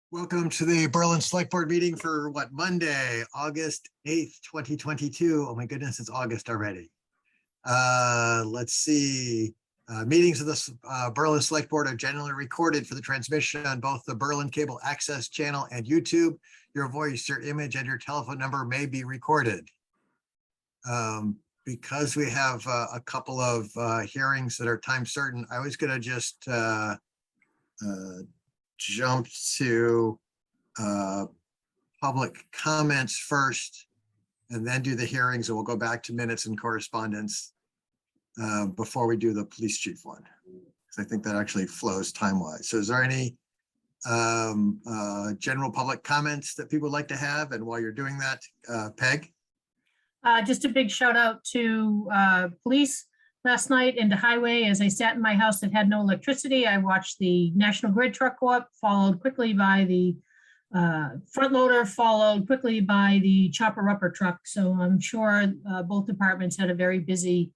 Welcome to the Berlin Select Board meeting for Monday, August 8th, 2022. Oh my goodness, it's August already. Let's see. Meetings of the Berlin Select Board are generally recorded for the transmission on both the Berlin Cable Access channel and YouTube. Your voice, your image, and your telephone number may be recorded. Because we have a couple of hearings that are time certain, I was going to just jump to public comments first and then do the hearings, and we'll go back to minutes and correspondence before we do the police chief one, because I think that actually flows time-wise. So is there any general public comments that people would like to have? And while you're doing that, Peg? Just a big shout out to police last night and to highway. As I sat in my house that had no electricity, I watched the National Grid truck go up, followed quickly by the front loader, followed quickly by the chopper upper truck. So I'm sure both departments had a very busy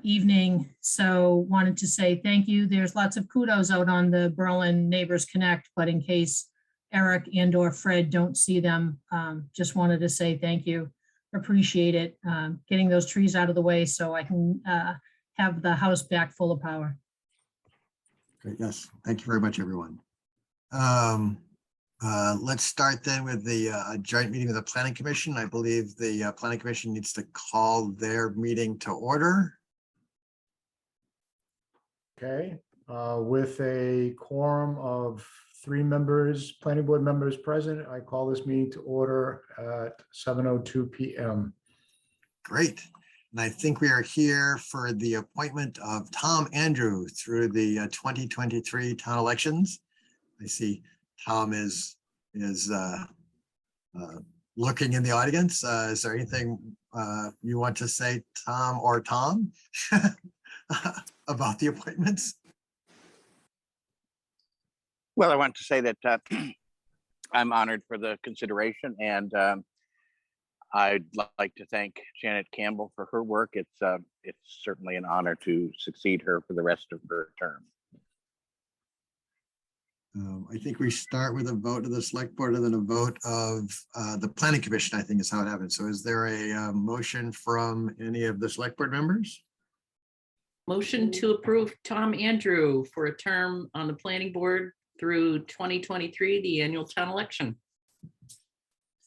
evening. So wanted to say thank you. There's lots of kudos out on the Berlin Neighbors Connect, but in case Eric and or Fred don't see them, just wanted to say thank you. Appreciate it, getting those trees out of the way so I can have the house back full of power. Great, yes, thank you very much, everyone. Let's start then with the joint meeting of the Planning Commission. I believe the Planning Commission needs to call their meeting to order. Okay, with a quorum of 3 members, planning board members present, I call this meeting to order at 7:02 p.m. Great. And I think we are here for the appointment of Tom Andrew through the 2023 town elections. I see Tom is looking in the audience. Is there anything you want to say, Tom or Tom, about the appointments? Well, I want to say that I'm honored for the consideration, and I'd like to thank Janet Campbell for her work. It's certainly an honor to succeed her for the rest of her term. I think we start with a vote of the select board and then a vote of the planning commission, I think is how it happens. So is there a motion from any of the select board members? Motion to approve Tom Andrew for a term on the planning board through 2023, the annual town election.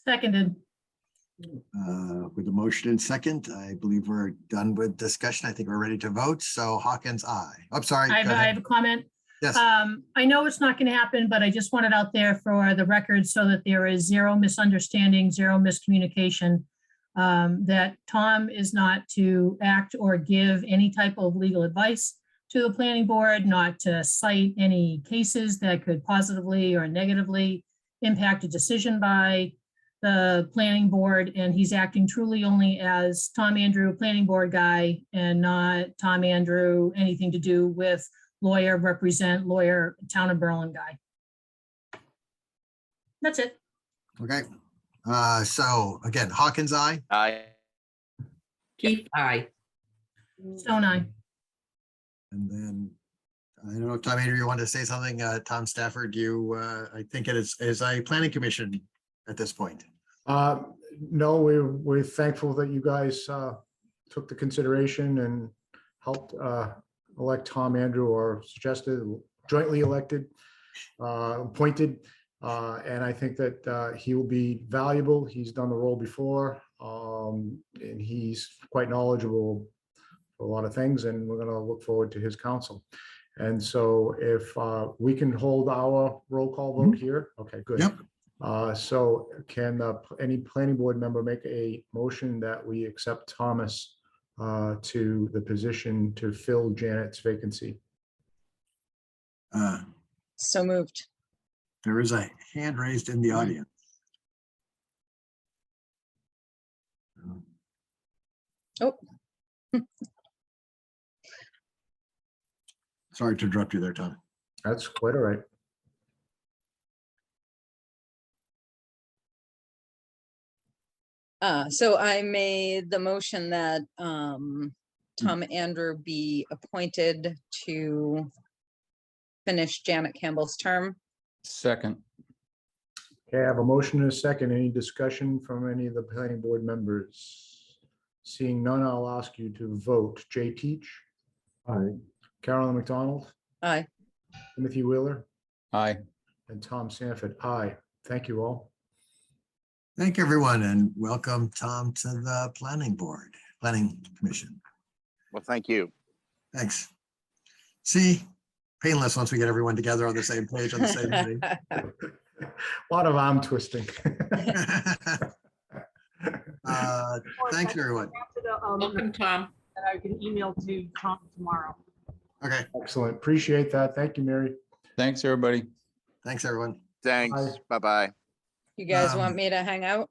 Seconded. With the motion and second, I believe we're done with discussion. I think we're ready to vote. So Hawkins, aye. I'm sorry. I go ahead. have a comment. Yes. I know it's not going to happen, but I just want it out there for the record so that there is zero misunderstanding, zero miscommunication, that Tom is not to act or give any type of legal advice to the planning board, not to cite any cases that could positively or negatively impact a decision by the planning board. And he's acting truly only as Tom Andrew, planning board guy, and not Tom Andrew, anything to do with lawyer, represent lawyer, town of Berlin guy. That's it. Okay. So again, Hawkins, aye. Aye. Keith, aye. Stone eye. And then, I don't know, Tom Andrew, you want to say something? Tom Stafford, you, I think it is a planning commission at this point. No, we're thankful that you guys took the consideration and helped elect Tom Andrew, or suggested jointly elected, appointed. And I think that he will be valuable. He's done the role before, and he's quite knowledgeable for a lot of things, and we're going to look forward to his counsel. And so if we can hold our roll call vote here. Okay, good. Yep. So can any planning board member make a motion that we accept Thomas to the position to fill Janet's vacancy? So moved. There is a hand raised in the audience. Oh. Sorry to interrupt you there, Tom. That's quite all right. So I made the motion that Tom Andrew be appointed to finish Janet Campbell's term. Second. Okay, I have a motion and a second. Any discussion from any of the planning board members? Seeing none, I'll ask you to vote. Jay Teach, Aye. Carolyn McDonald, Aye. Timothy Wheeler, Aye. and Tom Sanford. Aye. Thank you all. Thank you, everyone, and welcome, Tom, to the planning commission. Well, thank you. Thanks. See, painless once we get everyone together on the same page on the same thing. A lot of arm twisting. Thanks, everyone. Welcome, Tom. That I can email to Tom tomorrow. Okay, Excellent. Appreciate that. Thank you, Mary. Thanks, everybody. thanks, everyone. Thanks. Aye. Bye-bye. You guys Um, want me to hang out?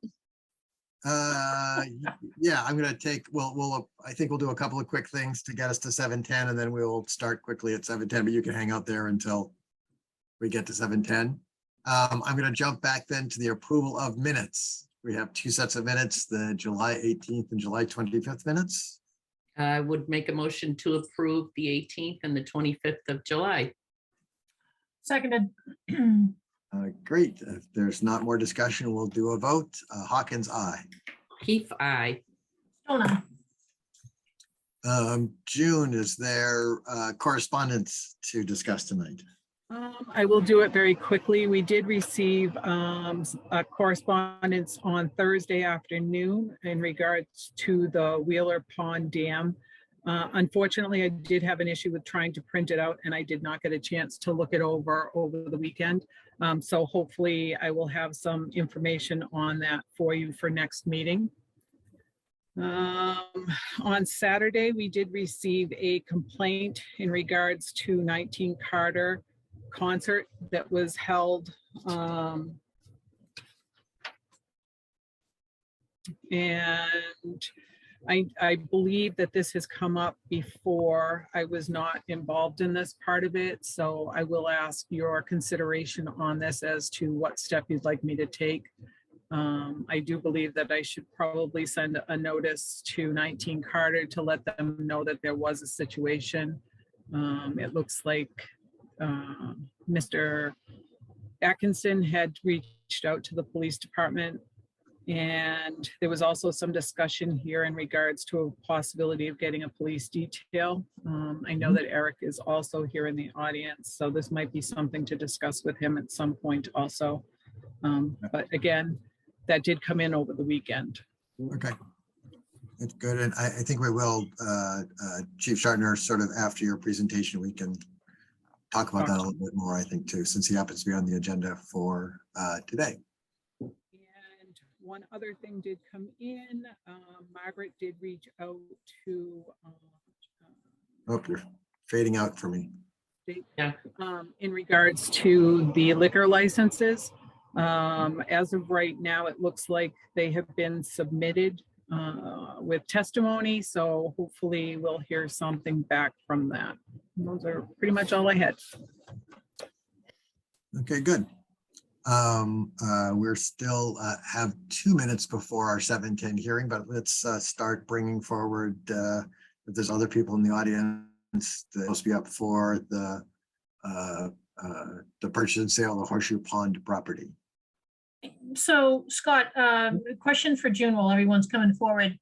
Yeah, I'm gonna take, I think we'll do a couple of quick things to get us to 7:10, and then we'll start quickly at 7:10, but you can hang out there until we get to 7:10. I'm gonna jump back then to the approval of minutes. We have two sets of minutes, the July 18th and July 25th minutes. I would make a motion to approve the 18th and the 25th of July. Seconded. Great. If there's not more discussion, we'll do a vote. Hawkins, aye. Keith, aye. Stone eye. June, is there correspondence to discuss tonight? I will do it very quickly. We did receive a correspondence on Thursday afternoon in regards to the Wheeler Pond Dam. Unfortunately, I did have an issue with trying to print it out and I did not get a chance to look it over the weekend. So hopefully I will have some information on that for you for next meeting. On Saturday, we did receive a complaint in regards to 19 Carter concert that was held. And I believe that this has come up before. I was not involved in this part of it, so I will ask your consideration on this as to what step you'd like me to take. I do believe that I should probably send a notice to 19 Carter to let them know that there was a situation. It looks like Mr. Atkinson had reached out to the police department. And there was also some discussion here in regards to a possibility of getting a police detail. I know that Eric is also here in the audience, so this might be something to discuss with him at some point also. But again, that did come in over the weekend. Okay. That's good. And I think we will, Chief Shartner, sort of after your presentation, we can talk about that a little bit more, I think, too, since he happens to be on the agenda for today. And one other thing did come in. Margaret did reach out to Oh, you're fading out for me. Yeah. in regards to the liquor licenses. As of right now, it looks like they have been submitted with testimony, so hopefully we'll hear something back from that. Those are pretty much all I had. Okay, good. We're still have 2 minutes before our 7:10 hearing, but let's start bringing forward, if there's other people in the audience that must be up for the purchase and sale of the Horseshoe Pond property. So Scott, a question for June while everyone's coming forward.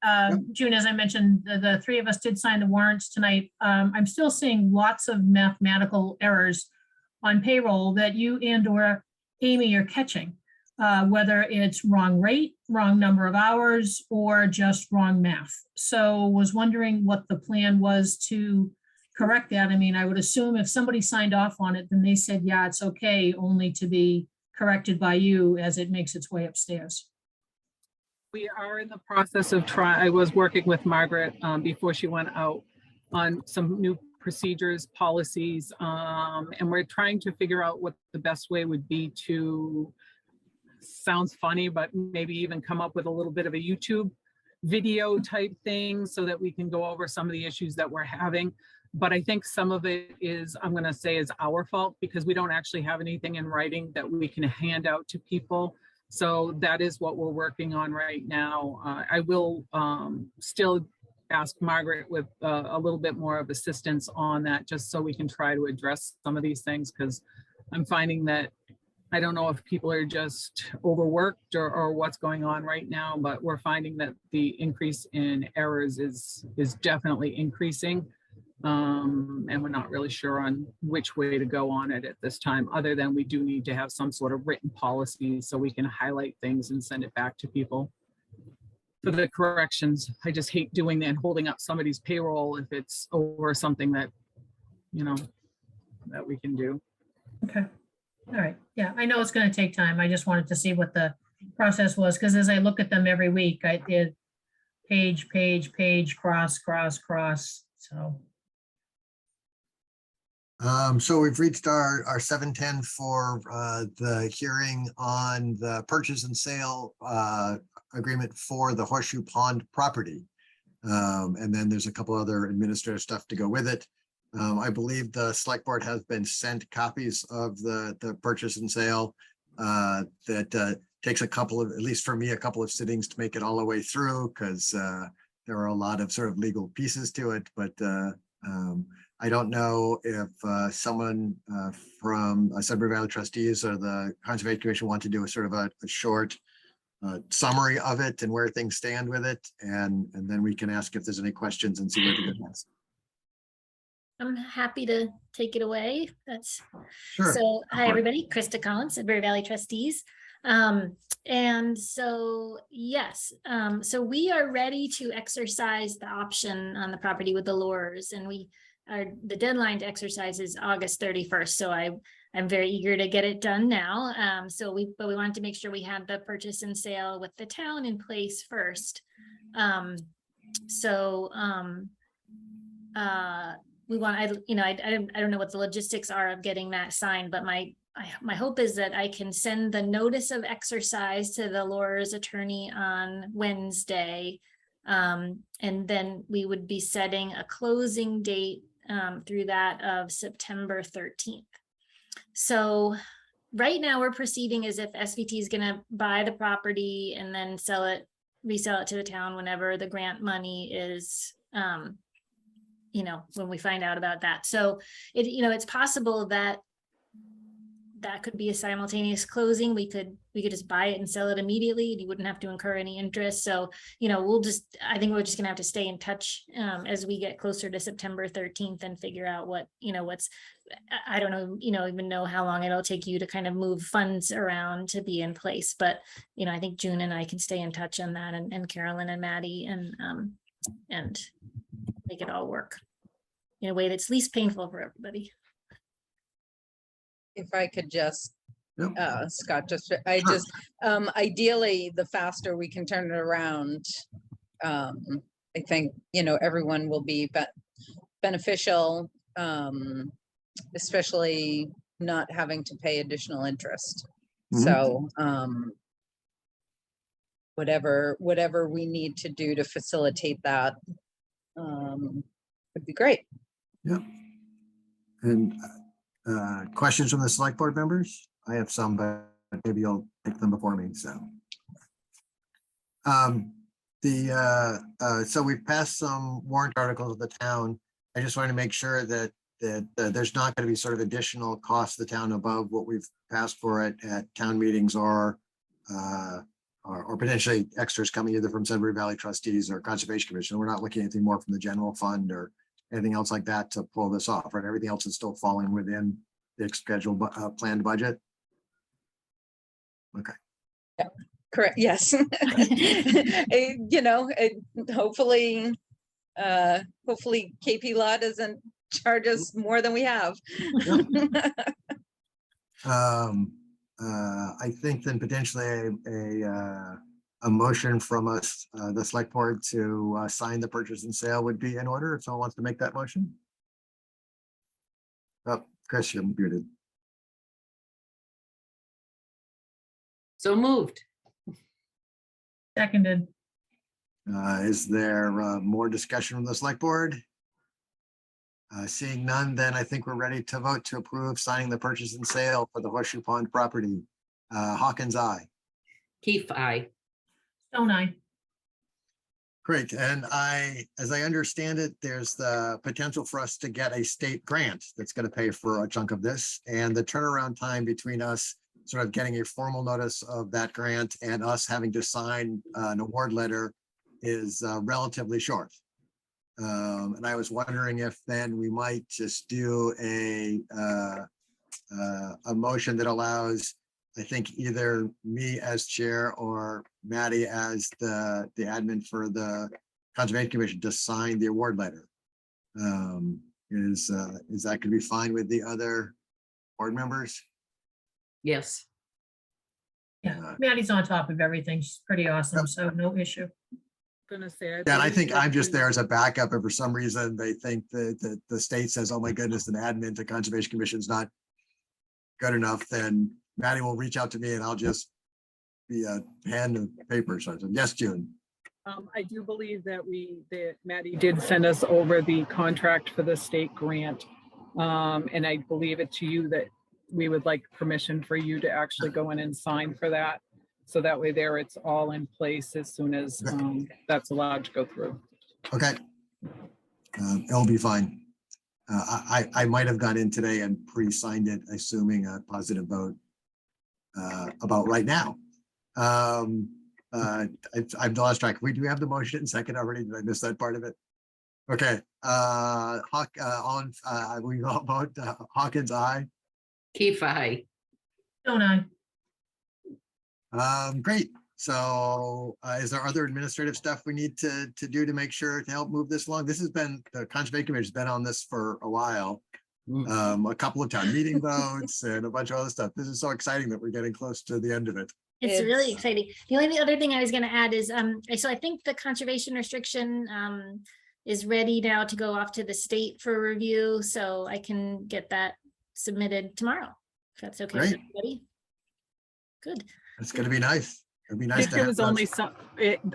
June, as I mentioned, the three of us did sign the warrants tonight. I'm still seeing lots of mathematical errors on payroll that you and or Amy are catching, whether it's wrong rate, wrong number of hours, or just wrong math. So was wondering what the plan was to correct that. I mean, I would assume if somebody signed off on it, then they said, yeah, it's okay, only to be corrected by you as it makes its way upstairs. We are in the process of I was working with Margaret before she went out on some new procedures, policies, and we're trying to figure out what the best way would be to, sounds funny, but maybe even come up with a little bit of a YouTube video type thing so that we can go over some of the issues that we're having. But I think some of it is, I'm going to say, is our fault because we don't actually have anything in writing that we can hand out to people. So that is what we're working on right now. I will still ask Margaret with a little bit more of assistance on that, just so we can try to address some of these things, because I'm finding that I don't know if people are just overworked or what's going on right now, but we're finding that the increase in errors is definitely increasing. And we're not really sure on which way to go on it at this time, other than we do need to have some sort of written policy so we can highlight things and send it back to people for the corrections. I just hate doing that and holding up somebody's payroll if it's over something that, you know, that we can do. Okay, all right, yeah, I know it's gonna take time. I just wanted to see what the process was, because as I look at them every week, I did page, cross, so. So we've reached our 7:10 for the hearing on the purchase and sale agreement for the Horseshoe Pond property. And then there's a couple other administrative stuff to go with it. I believe the select board has been sent copies of the purchase and sale. That takes a couple of, at least for me, a couple of sittings to make it all the way through, because there are a lot of sort of legal pieces to it, but I don't know if someone from Sudbury Valley Trustees or the Conservation Commission want to do a sort of a short summary of it and where things stand with it, and then we can ask if there's any questions and see where to go next. I'm happy to take it away. That's Sure. so. Hi, for it. everybody. Krista Collins, Sudbury Valley Trustees. And so, yes, so we are ready to exercise the option on the property with the lures, and the deadline to exercise is August 31st. So I'm very eager to get it done now. But we wanted to make sure we had the purchase and sale with the town in place first. We want, I don't know what the logistics are of getting that signed, but my hope is that I can send the notice of exercise to the lawyer's attorney on Wednesday. And then we would be setting a closing date through that of September 13th. So right now we're proceeding as if SVT is gonna buy the property and then resell it to the town whenever the grant money is, when we find out about that. So it's possible that could be a simultaneous closing. We could just buy it and sell it immediately, and you wouldn't have to incur any interest. So, I think we're just gonna have to stay in touch as we get closer to September 13th and figure out I don't know, even know how long it'll take you to kind of move funds around to be in place. But, I think June and I can stay in touch on that, and Carolyn and Maddie, and make it all work in a way that's least painful for everybody. If I could just, Yep. Scott, Sure. ideally, the faster we can turn it around, I think, everyone will be beneficial, especially not having to pay additional interest. Mhm. So, whatever we need to do to facilitate that, would be great. Yeah. And questions from the select board members? I have some, but maybe you'll take them before me, so. So we've passed some warrant articles of the town. I just want to make sure that there's not going to be sort of additional costs to the town above what we've passed for it at town meetings, or potentially extras coming either from Sudbury Valley Trustees or Conservation Commission. We're not looking at anything more from the general fund or anything else like that to pull this off, right? Everything else is still falling within the scheduled planned budget. Okay. Correct, yes. Hopefully KP Law doesn't charge us more than we have. I think then potentially a motion from us, the select board, to sign the purchase and sale would be in order, if someone wants to make that motion. Oh, Chris, you're muted. So moved. Seconded. Is there more discussion from the select board? Seeing none, then I think we're ready to vote to approve signing the purchase and sale for the Horseshoe Pond property. Hawkins, aye. Keith, aye. Stone eye. Great, and as I understand it, there's the potential for us to get a state grant that's going to pay for a chunk of this, and the turnaround time between us sort of getting a formal notice of that grant and us having to sign an award letter is relatively short. And I was wondering if then we might just do a motion that allows, I think, either me as chair or Maddie as the admin for the Conservation Commission to sign the award letter. Is that gonna be fine with the other board members? Yes. Yeah, Maddie's on top of everything. She's pretty awesome, so no issue. Gonna say. Yeah, and I believe think that I'm just we- there as a backup, and for some reason they think that the state says, oh my goodness, an admin to Conservation Commission is not good enough, then Maddie will reach out to me and I'll just be a hand of paper. So I said, yes, June. I do believe that Maddie did send us over the contract for the state grant. And I believe it to you that we would like permission for you to actually go in and sign for that. So that way there, it's all in place as soon as that's allowed to go through. Okay. It'll be fine. I might have gone in today and pre-signed it, assuming a positive vote about right now. I've lost track. Do we have the motion in second already? Did I miss that part of it? Okay. We all vote Hawkins, aye. Keith, aye. Don't I? Great. So is there other administrative stuff we need to do to make sure to help move this along? This has been, the Conservation Commission has been on this for a while. A couple of town meeting votes and a bunch of other stuff. This is so exciting that we're getting close to the end of it. It's really It's- exciting. The only other thing I was gonna add is, so I think the conservation restriction is ready now to go off to the state for review, so I can get that submitted tomorrow. If that's okay with Great. everybody. Good. It's gonna be nice. It'd be I nice think to there have was only those. some,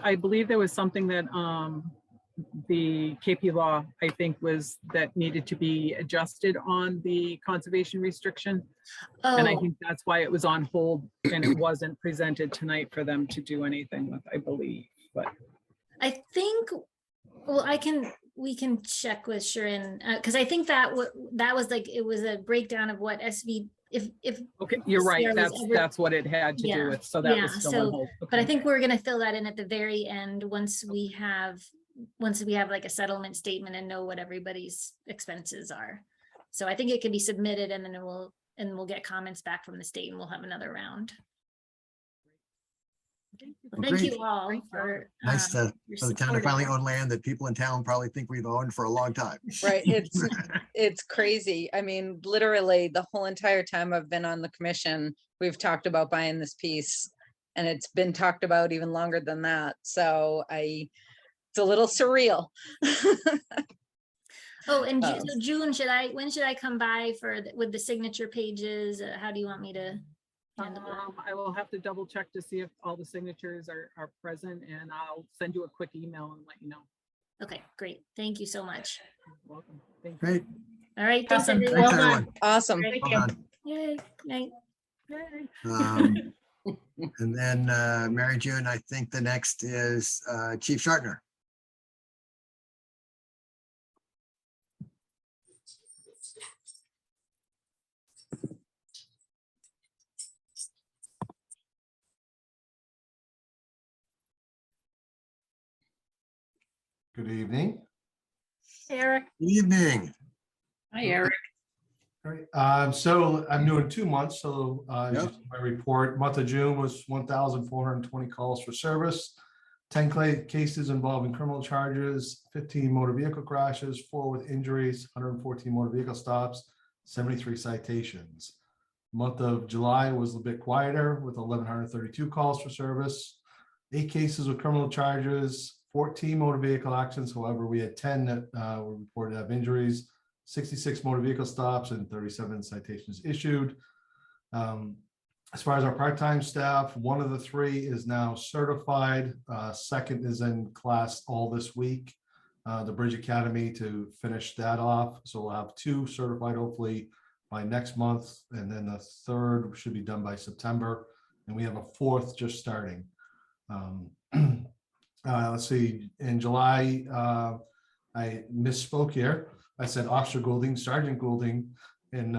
I believe there was something that the KP law, I think, was that needed to be adjusted on the conservation restriction. And I Oh, think that's why it was on hold and it wasn't presented tonight for them to do anything with, I believe, but. I think, well, we can check with Sharon, because I think that that was like, it was a breakdown of what SV, if, Okay, you're right. Sarah was ever- That's what it had to Yeah, do with. So that yeah, was still so- on hold. but I Okay. think we're gonna fill that in at the very end, once we have like a settlement statement and know what everybody's expenses are. So I think it can be submitted and then we'll get comments back from the state and we'll have another round. Well, Thank great. you all Great for. Nice your for the town to support of finally that. own land that people in town probably think we've owned for a long time. Right, it's crazy. I mean, literally, the whole entire time I've been on the commission, we've talked about buying this piece. And it's been talked about even longer than that, so it's a little surreal. Oh, and Um, so June, when should I come by with the signature pages? How do you want me to? handle that? I will have to double check to see if all the signatures are present and I'll send you a quick email and let you know. Okay, great. Thank you so much. You're welcome. Thank you. Great. All right. Thanks, Awesome. everyone. Thanks, Well done. everyone. Awesome. Thank Well you. done. Yay. Night. Yay. And then Mary June, I think the next is Chief Shartner. Good evening. Eric, Good evening. Hi, Eric. Great. So I'm doing 2 months, so Yep. my report, month of June was 1,420 calls for service, 10 cases involving criminal charges, 15 motor vehicle crashes, 4 with injuries, 114 motor vehicle stops, 73 citations. Month of July was a bit quieter with 1,132 calls for service, 8 cases with criminal charges, 14 motor vehicle accidents. However, we had 10 that were reported to have injuries, 66 motor vehicle stops, and 37 citations issued. As far as our part-time staff, 1 of the 3 is now certified. 2nd is in class all this week, the Bridge Academy, to finish that off. So we'll have 2 certified hopefully by next month, and then the 3rd should be done by September, and we have a 4th just starting. Let's see, in July, I misspoke here. I said Officer Goulding, Sergeant Goulding in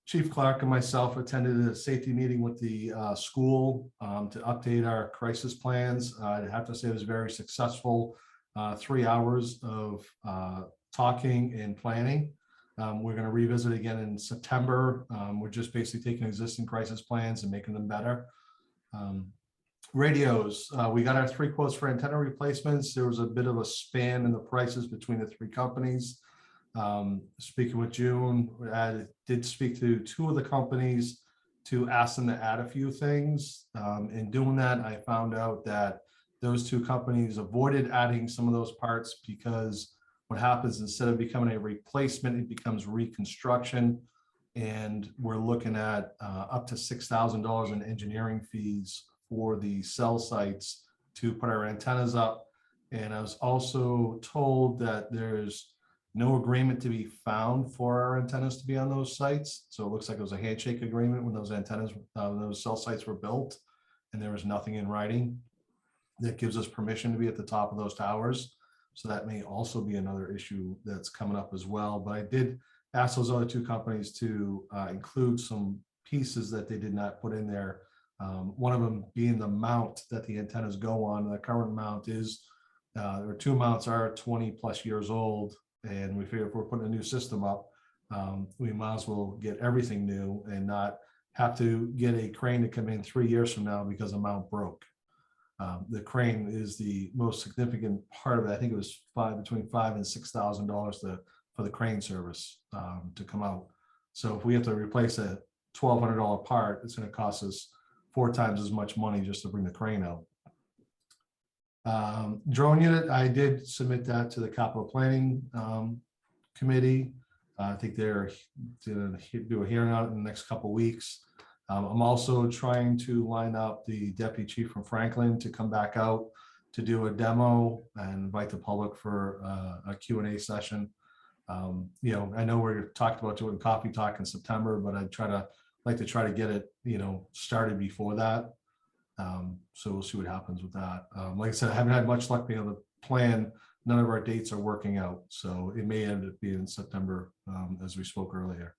Chief Clark and myself attended a safety meeting with the school to update our crisis plans. I have to say it was very successful. 3 hours of talking and planning. We're going to revisit again in September. We're just basically taking existing crisis plans and making them better. Radios, we got our 3 quotes for antenna replacements. There was a bit of a span in the prices between the 3 companies. Speaking with June, I did speak to 2 of the companies to ask them to add a few things. In doing that, I found out that those 2 companies avoided adding some of those parts because what happens, instead of becoming a replacement, it becomes reconstruction. And we're looking at up to $6,000 in engineering fees for the cell sites to put our antennas up. And I was also told that there's no agreement to be found for our antennas to be on those sites. So it looks like it was a handshake agreement when those antennas, those cell sites were built, and there was nothing in writing that gives us permission to be at the top of those towers. So that may also be another issue that's coming up as well. But I did ask those other 2 companies to include some pieces that they did not put in there. One of them being the mount that the antennas go on. The current mount is, or 2 mounts are 20+ years old. And we figure if we're putting a new system up, we might as well get everything new and not have to get a crane to come in 3 years from now because a mount broke. The crane is the most significant part of it. I think it was between $5,000 and $6,000 for the crane service to come out. So if we have to replace a $1,200 part, it's going to cost us 4 times as much money just to bring the crane out. Drone unit, I did submit that to the capital planning committee. I think they're going to do a hearing on it in the next couple of weeks. I'm also trying to line up the deputy chief from Franklin to come back out to do a demo and invite the public for a Q&A session. You know, I know we're talked about doing coffee talk in September, but I'd like to try to get it, you know, started before that. So we'll see what happens with that. Like I said, I haven't had much luck being able to plan. None of our dates are working out, so it may end up being in September, as we spoke earlier.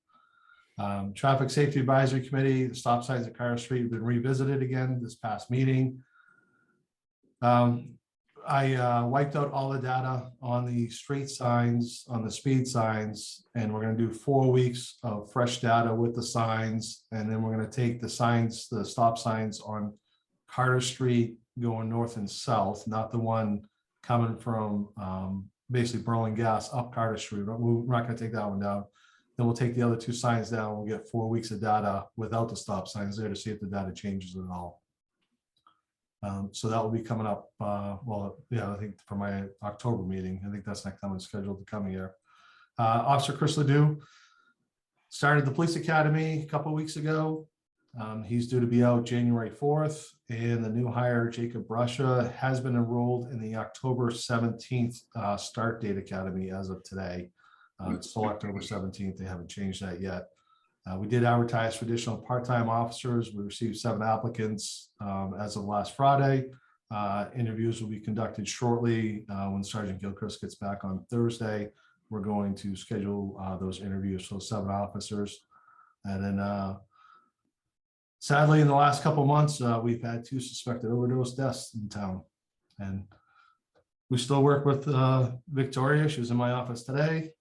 Traffic Safety Advisory Committee, the stop signs at Carter Street have been revisited again this past meeting. I wiped out all the data on the street signs, on the speed signs, and we're going to do 4 weeks of fresh data with the signs. And then we're going to take the signs, the stop signs on Carter Street going north and south, not the one coming from basically Berlin Gas up Carter Street. We're not going to take that one down. Then we'll take the other 2 signs down. We'll get 4 weeks of data without the stop signs there to see if the data changes at all. So that will be coming up. Well, yeah, I think for my October meeting, I think that's next time it's scheduled to come here. Officer Chris Ledoux started the police academy a couple of weeks ago. He's due to be out January 4th, and the new hire, Jacob Brusha, has been enrolled in the October 17th start date academy as of today. It's still October 17th. They haven't changed that yet. We did advertise for additional part-time officers. We received 7 applicants as of last Friday. Interviews will be conducted shortly when Sergeant Gilchrist gets back on Thursday. We're going to schedule those interviews for 7 officers. And then sadly, in the last couple of months, we've had 2 suspected overdose deaths in town. And we still work with Victoria. She was in my office today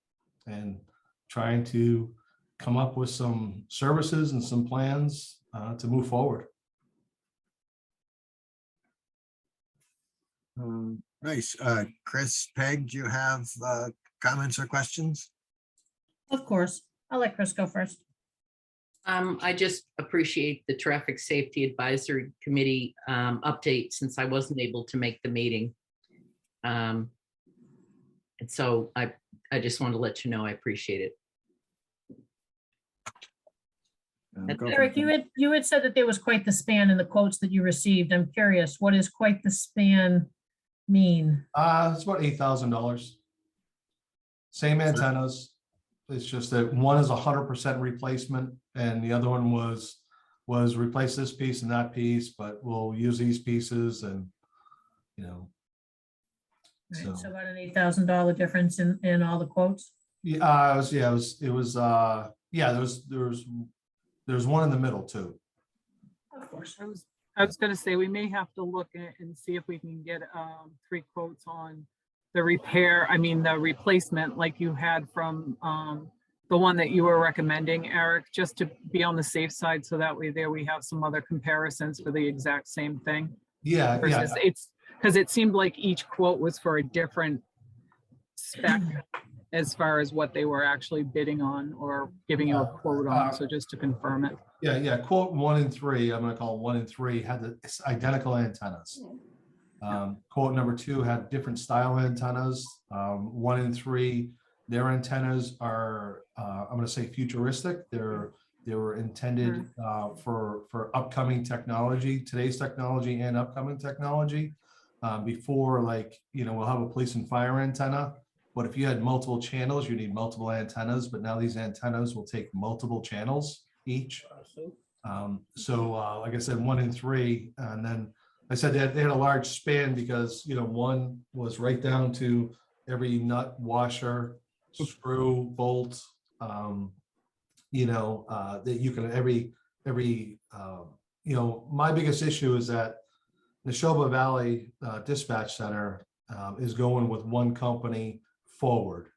and trying to come up with some services and some plans to move forward. Nice. Chris, Peg, do you have comments or questions? Of course. I'll let Chris go first. I just appreciate the Traffic Safety Advisory Committee update since I wasn't able to make the meeting. And so I just wanted to let you know I appreciate it. Eric, you had said that there was quite the span in the quotes that you received. I'm curious, what does quite the span mean? It's about $8,000. Same antennas. It's just that one is 100% replacement and the other one was replace this piece and that piece, but we'll use these pieces and, you know. Right, so about an $8,000 difference in all the quotes? Yeah, it was Yeah, there's one in the middle too. Of course. I was gonna say, we may have to look at and see if we can get 3 quotes on the repair, the replacement like you had from the one that you were recommending, Eric, just to be on the safe side, so that way there we have some other comparisons for the exact same thing. Yeah, yeah. Versus because it seemed like each quote was for a different spec as far as what they were actually bidding on or giving you a quote on, so just to confirm it. Yeah. Quote 1 and 3, I'm gonna call 1 and 3 had the identical antennas. Quote number 2 had different style antennas. 1 and 3, their antennas are, I'm gonna say futuristic. They were intended for upcoming technology, today's technology and upcoming technology. Before, like, we'll have a police and fire antenna, but if you had multiple channels, you need multiple antennas, but now these antennas will take multiple channels each. Like I said, 1 and 3, and then I said they had a large span because, 1 was right down to every nut, washer, screw, bolt, that you can, my biggest issue is that Neshoba Valley Dispatch Center is going with one company forward.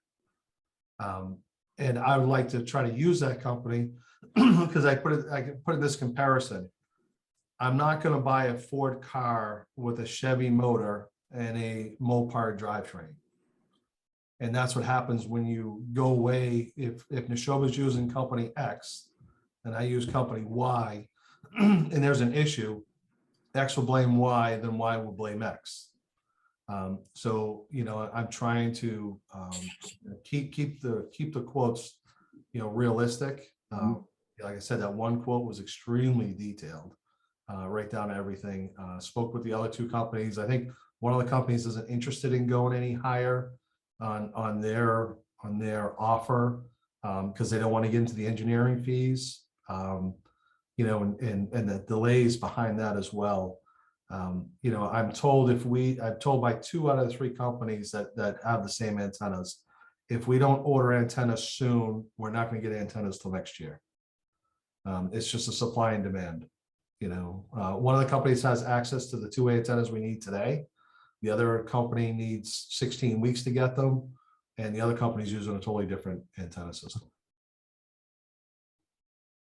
And I would like to try to use that company because I can put it in this comparison. I'm not going to buy a Ford car with a Chevy motor and a Mopar drivetrain. And that's what happens when you go away. If Neshoba is using company X and I use company Y, and there's an issue, X will blame Y, then Y will blame X. I'm trying to keep the quotes, realistic. Like I said, that one quote was extremely detailed, right down to everything. Spoke with the other 2 companies. I think one of the companies isn't interested in going any higher on their offer because they don't want to get into the engineering fees. And the delays behind that as well. I'm told by 2 out of the 3 companies that have the same antennas, if we don't order antennas soon, we're not going to get antennas till next year. It's just a supply and demand. One of the companies has access to the 2 antennas we need today. The other company needs 16 weeks to get them, and the other company is using a totally different antenna system.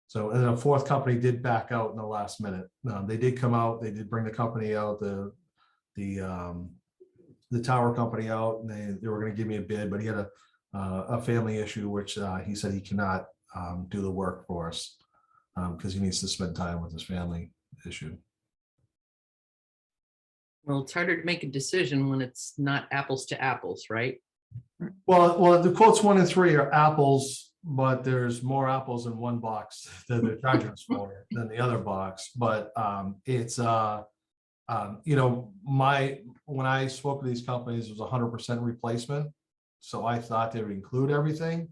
So, and then a 4th company did back out in the last minute. They did come out. They did bring the company out, the tower company out, and they were going to give me a bid, but he had a family issue, which he said he cannot do the work for us because he needs to spend time with his family issue. Well, it's harder to make a decision when it's not apples to apples, right? Well, the quotes 1 and 3 are apples, but there's more apples in one box that they're charging us for than the other box. But it's when I spoke to these companies, it was 100% replacement. So I thought they would include everything.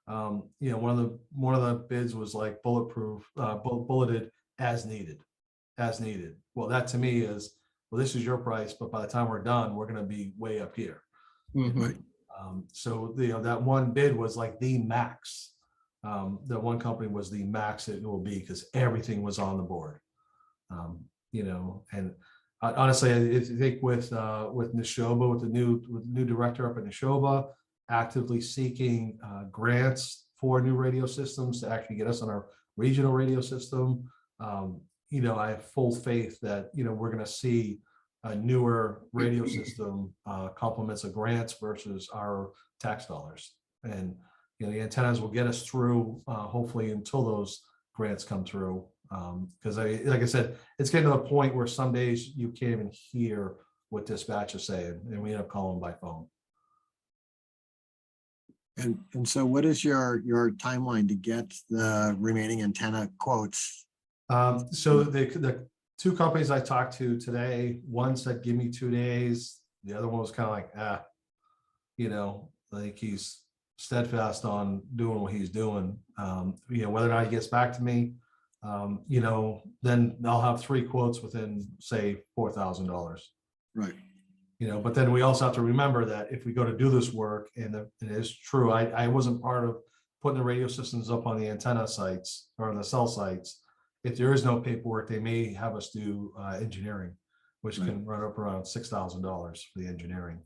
One of the bids was like bulletproof, bulleted as needed. Well, that to me is, well, this is your price, but by the time we're done, we're going to be way up here. Mhm. So that one bid was like the max. The one company was the max it will be because everything was on the board. And honestly, I think with Neshoba, with the new director up at Neshoba, actively seeking grants for new radio systems to actually get us on our regional radio system. I have full faith that we're going to see a newer radio system complements of grants versus our tax dollars, and the antennas will get us through hopefully until those grants come through. Because like I said, it's getting to the point where some days you can't even hear what dispatch is saying, and we end up calling by phone. And so what is your timeline to get the remaining antenna quotes? So the 2 companies I talked to today, one said, give me 2 days. The other one was kind of like, like he's steadfast on doing what he's doing. Whether or not he gets back to me, then I'll have 3 quotes within, say, $4,000. Right. But then we also have to remember that if we go to do this work, and it is true, I wasn't part of putting the radio systems up on the antenna sites or on the cell sites, if there is no paperwork, they may have us do engineering, which can run up around $6,000 for the engineering.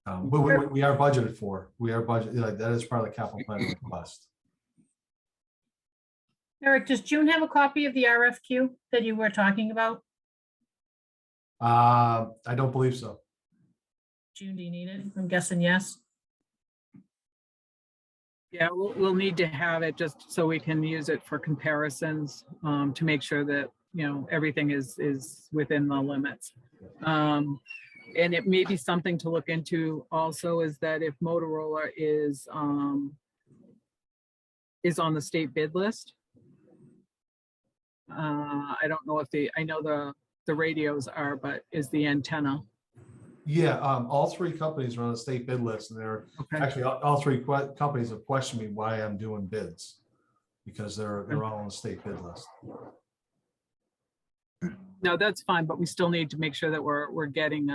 But we are budgeted for. We are budgeted, like, that is part of the capital plan request. Eric, does June have a copy of the RFQ that you were talking about? I don't believe so. June, do you need it? I'm guessing yes. Yeah, we'll need to have it just so we can use it for comparisons, to make sure that, you know, everything is within the limits. And it may be something to look into also, is that if Motorola is on the state bid list. I don't know if I know the radios are, but is the antenna? Yeah, all three companies are on the state bid list, and they're Okay. actually all three companies have questioned me why I'm doing bids, because they're all on the state bid list. No, that's fine, but we still need to make sure that we're getting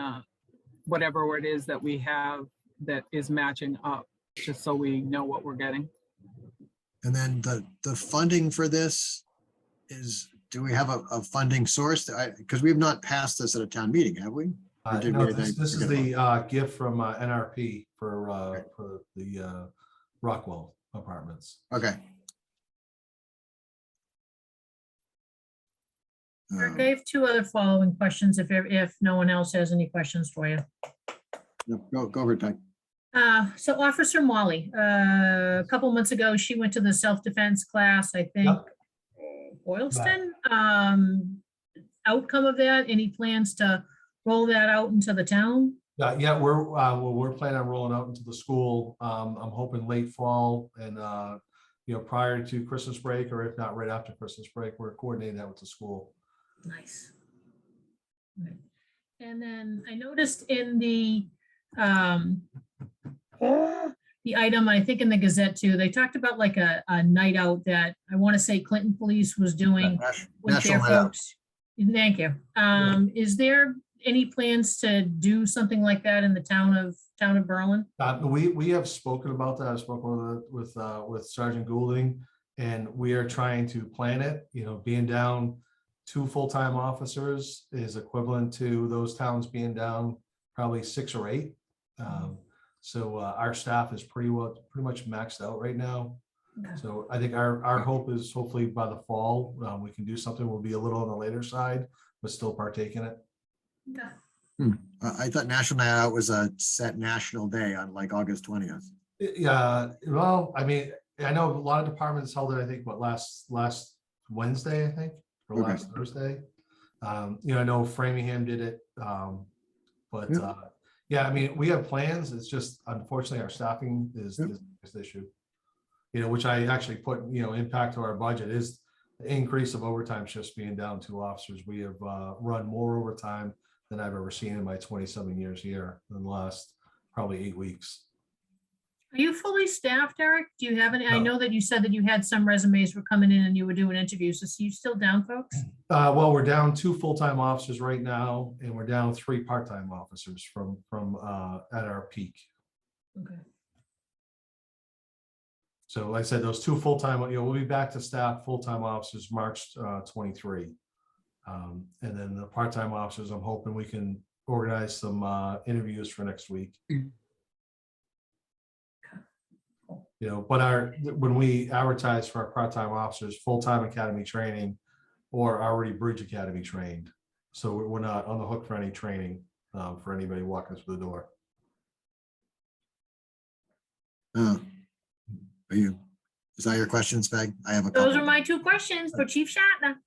whatever it is that we have that is matching up, just so we know what we're getting. And then the funding for this is, do we have a funding source? Because we have not passed this at a town meeting, have we? Or did No, we? this is the gift from NRP for the Rockwell Apartments. Okay. Eric, I have two other following questions if no one else has any questions for you. Go over it, Peg. So Officer Molly, a couple months ago, she went to the self-defense class, I think, Yep. Boylston. Outcome of that, any plans to roll that out into the town? Yeah, we're planning on rolling out into the school. I'm hoping late fall and prior to Christmas break, or if not right after Christmas break, we're coordinating that with the school. Nice. Right. And then I noticed in the item, I think in the Gazette too, they talked about like a night out that I want to say Clinton Police was doing with their National Night Out. folks. Thank you. Is there any plans to do something like that in the town of Berlin? We have spoken about that. I've spoken with Sergeant Goulding, and we are trying to plan it. Being down 2 full-time officers is equivalent to those towns being down probably 6 or 8. So our staff is pretty much maxed out right now. Okay. So I think our hope is hopefully by the fall, we can do something. We'll be a little on the later side, but still partake in it. Okay. I thought National Night Out was a set national day on like August 20th. Yeah, well, I mean, I know a lot of departments held it, I think, last Wednesday, I think, or Okay. last Thursday. I know Framingham did it. But yeah, I mean, we have plans. It's just unfortunately our staffing is the issue. Which I actually put, impact to our budget is the increase of overtime shifts being down 2 officers. We have run more overtime than I've ever seen in my 27 years here in the last probably 8 weeks. Are you fully staffed, Eric? Do you have any? I No. know that you said that you had some resumes were coming in and you were doing interviews. So you still down, folks? Well, we're down 2 full-time officers right now, and we're down 3 part-time officers from at our peak. Okay. So like I said, those 2 full-time, we'll be back to staff full-time officers March 23. And then the part-time officers, I'm hoping we can organize some interviews for next week. But when we advertise for our part-time officers, full-time academy training or already Bridge Academy trained. So we're not on the hook for any training for anybody walking through the door. Is that your questions, Peg? I have a couple. Those are my 2 questions for Chief Shatner.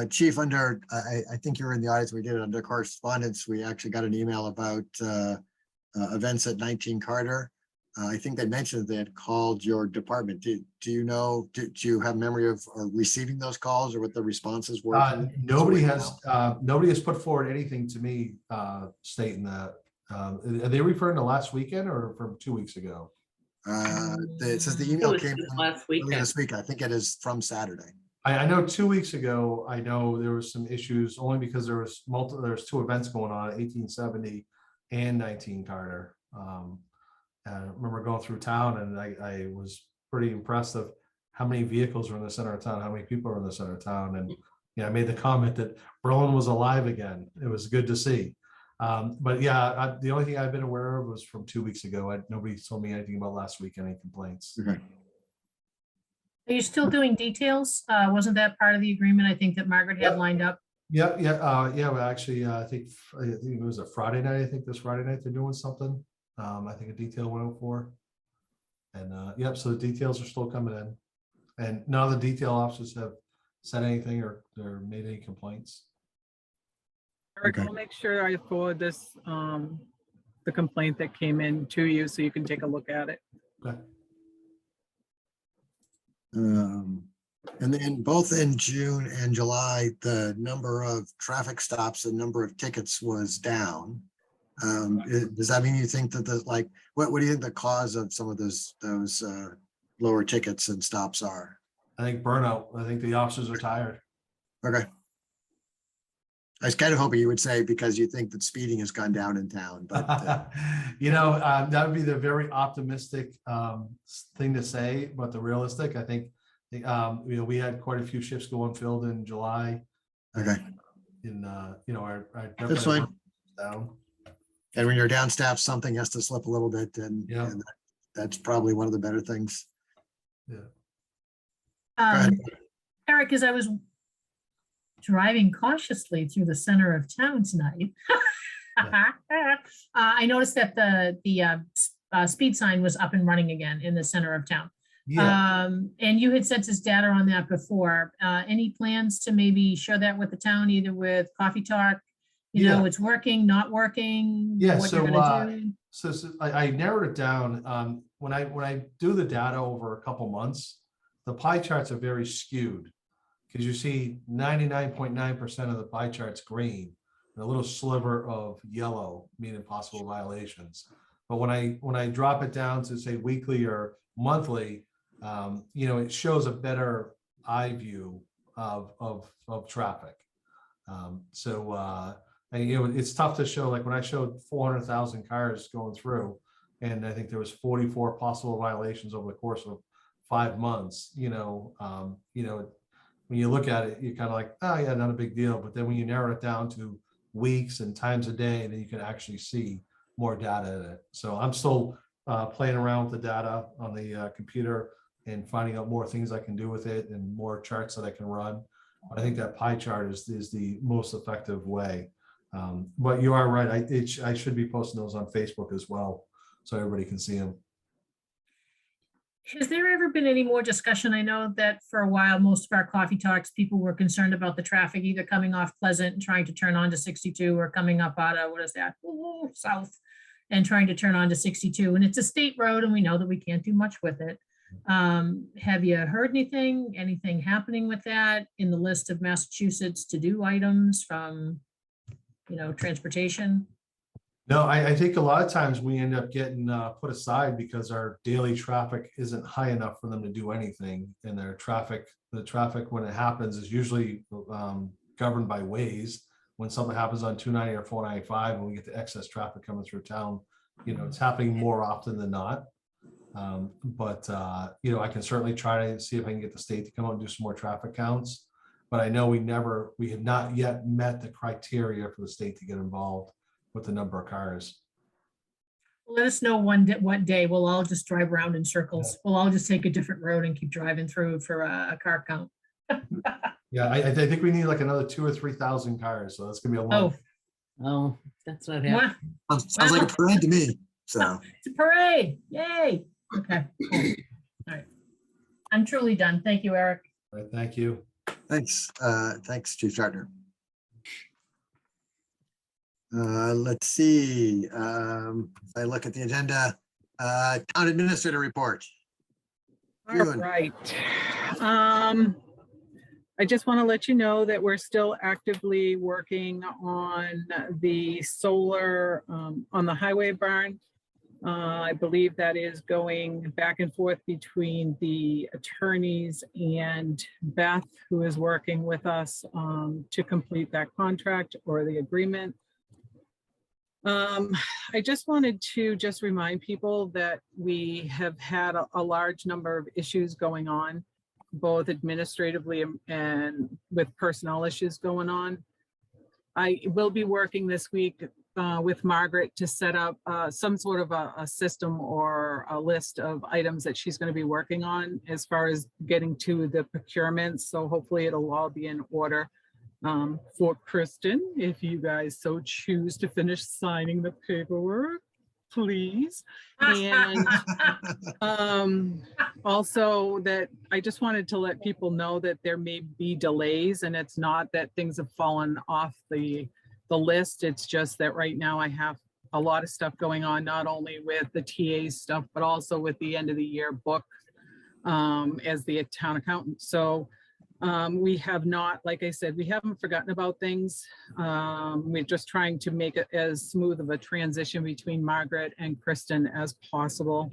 Chief, I think you were in the audience. We did it under correspondence. We actually got an email about events at 19 Carter. I think they mentioned they had called your department. Do you have memory of receiving those calls or what the responses were? Nobody has put forward anything to me stating that. Are they referring to last weekend or from 2 weeks ago? It says the It email was came just from last earlier weekend. this week. I think it is from Saturday. I know 2 weeks ago, I know there was some issues only because there's 2 events going on, 1870 and 19 Carter. I remember going through town and I was pretty impressed of how many vehicles were in the center of town, how many people were in the center of town. And I made the comment that Berlin was alive again. It was good to see. But yeah, the only thing I've been aware of was from 2 weeks ago. Nobody told me anything about last week, any complaints. Okay. Are you still doing details? Wasn't that part of the agreement? I think that Margaret had Yep. lined up. Yeah. Well, actually, I think it was a Friday night. I think this Friday night they're doing something. I think a detail 104. And yep, so the details are still coming in. And none of the detail officers have said anything or made any complaints. Eric, Okay. I'll make sure I forward this, the complaint that came in to you so you can take a look at it. Okay. And then both in June and July, the number of traffic stops, the number of tickets was down. Does that mean you think that what do you think the cause of some of those lower tickets and stops are? I think burnout. I think the officers are tired. Okay. I was kind of hoping you would say because you think that speeding has gone down in town, but That would be the very optimistic thing to say, but the realistic, I think, we had quite a few shifts go unfilled in July. okay. Our That's fine. down. And when you're down staff, something has to slip a little bit and, Yeah. and that's probably one of the better things. Yeah. ahead. Eric, as I was driving cautiously through the center of town tonight, I noticed that the speed sign was up and running again in the center of town. Yeah. And you had census data on that before. Any plans to maybe share that with the town, either with Coffee Talk? Yeah. It's working, not working? Yeah, what you're so, gonna do? So I narrowed it down. When I do the data over a couple months, the pie charts are very skewed because you see 99.9% of the pie chart's green and a little sliver of yellow, meaning possible violations. But when I drop it down to say weekly or monthly, it shows a better eye view of traffic. It's tough to show, like when I showed 400,000 cars going through, and I think there was 44 possible violations over the course of 5 months, when you look at it, you're kind of like, oh yeah, not a big deal. But then when you narrow it down to weeks and times a day, then you can actually see more data in it. So I'm still playing around with the data on the computer and finding out more things I can do with it and more charts that I can run. But I think that pie chart is the most effective way. But you are right. I should be posting those on Facebook as well, so everybody can see them. Has there ever been any more discussion? I know that for a while, most of our coffee talks, people were concerned about the traffic either coming off Pleasant and trying to turn on to 62 or coming up out of, south and trying to turn on to 62. And it's a state road and we know that we can't do much with it. Have you heard anything happening with that in the list of Massachusetts to-do items from, transportation? No, I think a lot of times we end up getting put aside because our daily traffic isn't high enough for them to do anything. And the traffic when it happens is usually governed by Waze. When something happens on 290 or 495 and we get the excess traffic coming through town, it's happening more often than not. I can certainly try to see if I can get the state to come out and do some more traffic counts. But I know we have not yet met the criteria for the state to get involved with the number of cars. Let us know what day. We'll all just drive around in circles. We'll all just take a different road and keep driving through for a car count. Yeah, I think we need like another 2,000 or 3,000 cars. So that's gonna be a long. Oh, that's not happening. Sounds like a parade to me. So It's a parade. Yay. Okay. Cool. All right. I'm truly done. Thank you, Eric. All right, thank you. thanks, Chief Gardner. Let's see. If I look at the agenda, town administrator report. All June. right. I just want to let you know that we're still actively working on the solar on the highway barn. I believe that is going back and forth between the attorneys and Beth, who is working with us to complete that contract or the agreement. I just wanted to just remind people that we have had a large number of issues going on, both administratively and with personnel issues going on. I will be working this week with Margaret to set up some sort of a system or a list of items that she's going to be working on as far as getting to the procurement. So hopefully it'll all be in order. For Kristen, if you guys so choose to finish signing the paperwork, please. And also that I just wanted to let people know that there may be delays, and it's not that things have fallen off the list. It's just that right now I have a lot of stuff going on, not only with the TA stuff, but also with the end of the year book as the town accountant. So we have not, like I said, we haven't forgotten about things. We're just trying to make it as smooth of a transition between Margaret and Kristen as possible.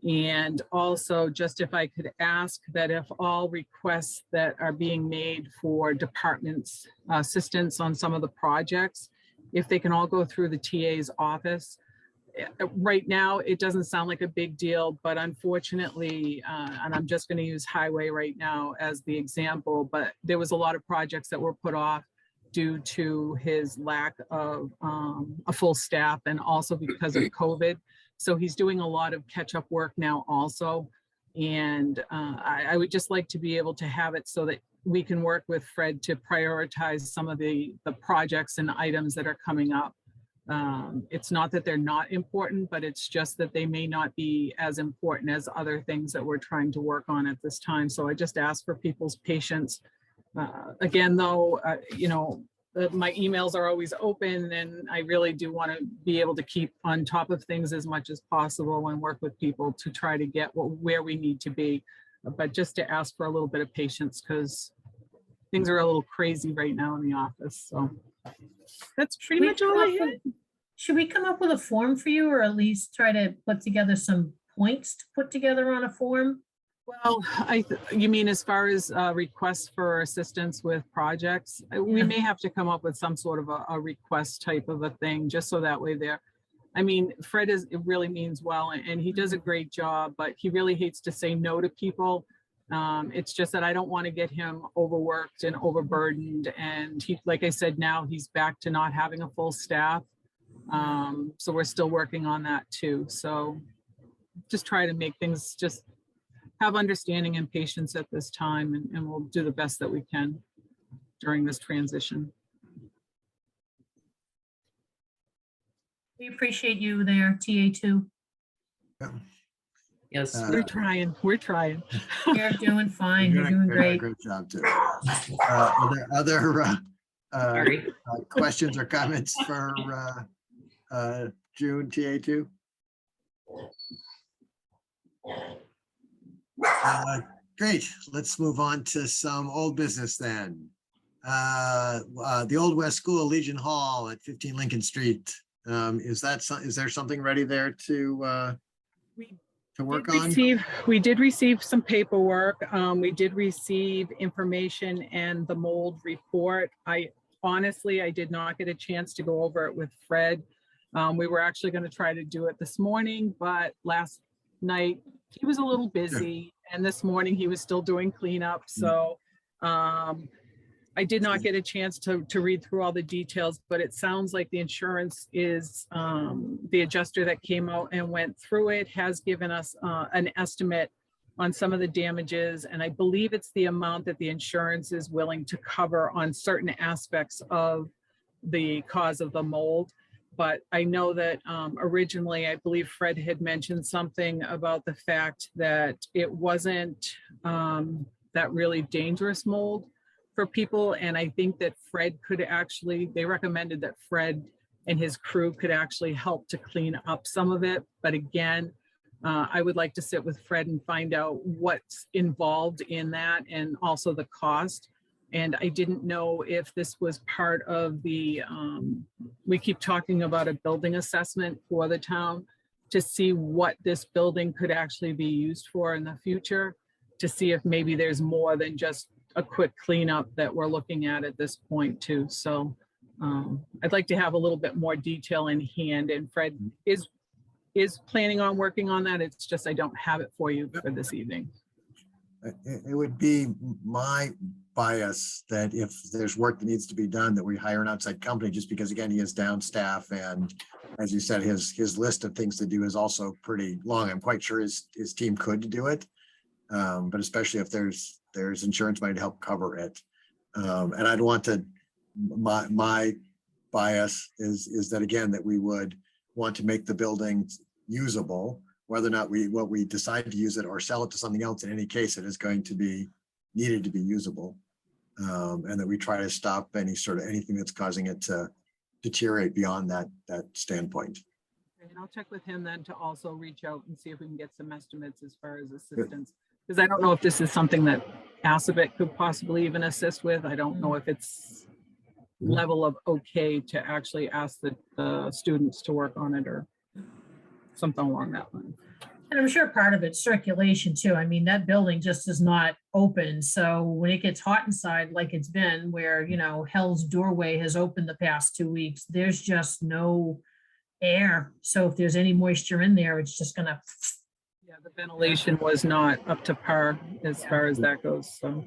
And also, just if I could ask that if all requests that are being made for departments assistance on some of the projects, if they can all go through the TA's office. Right now, it doesn't sound like a big deal, but unfortunately, and I'm just going to use highway right now as the example, but there was a lot of projects that were put off due to his lack of a full staff and also because of COVID. So he's doing a lot of catch-up work now also. And I would just like to be able to have it so that we can work with Fred to prioritize some of the projects and items that are coming up. It's not that they're not important, but it's just that they may not be as important as other things that we're trying to work on at this time. So I just ask for people's patience. Again, though, you know, my emails are always open, and I really do want to be able to keep on top of things as much as possible and work with people to try to get where we need to be. But just to ask for a little bit of patience because things are a little crazy right now in the office. So that's pretty much all I had. Should we come up with a form for you, or at least try to put together some points to put together on a form? Well, you mean as far as requests for assistance with projects? We may have to come up with some sort of a request type of a thing, just so that way there. I mean, Fred it really means well, and he does a great job, but he really hates to say no to people. It's just that I don't want to get him overworked and overburdened. And he, like I said, now he's back to not having a full staff. So we're still working on that too. So just try to make things, just have understanding and patience at this time, and we'll do the best that we can during this transition. We appreciate you there, TA2. Yes. We're trying. You're doing fine. You're doing great. Great job too. Are there other Sorry. questions or comments for June TA2? Great. Let's move on to some old business then. The Old West School, Legion Hall at 15 Lincoln Street. Is there something ready there to work on? We did receive some paperwork. We did receive information and the mold report. Honestly, I did not get a chance to go over it with Fred. We were actually going to try to do it this morning, but last night he was a little busy, and this morning he was still doing cleanup. So I did not get a chance to read through all the details, but it sounds like the insurance is, the adjuster that came out and went through it has given us an estimate on some of the damages. And I believe it's the amount that the insurance is willing to cover on certain aspects of the cause of the mold. But I know that originally, I believe Fred had mentioned something about the fact that it wasn't that really dangerous mold for people. And I think that Fred could actually, they recommended that Fred and his crew could actually help to clean up some of it. But again, I would like to sit with Fred and find out what's involved in that and also the cost. And I didn't know if this was part of the, we keep talking about a building assessment for the town to see what this building could actually be used for in the future, to see if maybe there's more than just a quick cleanup that we're looking at this point too. So I'd like to have a little bit more detail in hand, and Fred is planning on working on that. It's just I don't have it for you for this evening. It would be my bias that if there's work that needs to be done, that we hire an outside company, just because again, he is down staff, and as you said, his list of things to do is also pretty long. I'm quite sure his team could do it. But especially if there's insurance money to help cover it. And I'd want to, my bias is that again, that we would want to make the building usable, whether or not what we decide to use it or sell it to something else. In any case, it is going to be needed to be usable. And that we try to stop anything that's causing it to deteriorate beyond that standpoint. And I'll check with him then to also reach out and see if we can get some estimates as far as assistance. Because I don't know if this is something that Assabet could possibly even assist with. I don't know if it's level of okay to actually ask the students to work on it or something along that line. And I'm sure part of it's circulation too. I mean, that building just is not open. So when it gets hot inside, like it's been where, you know, Hell's Doorway has opened the past 2 weeks, there's just no air. So if there's any moisture in there, it's just gonna. Yeah, the ventilation was not up to par as far as that goes, so.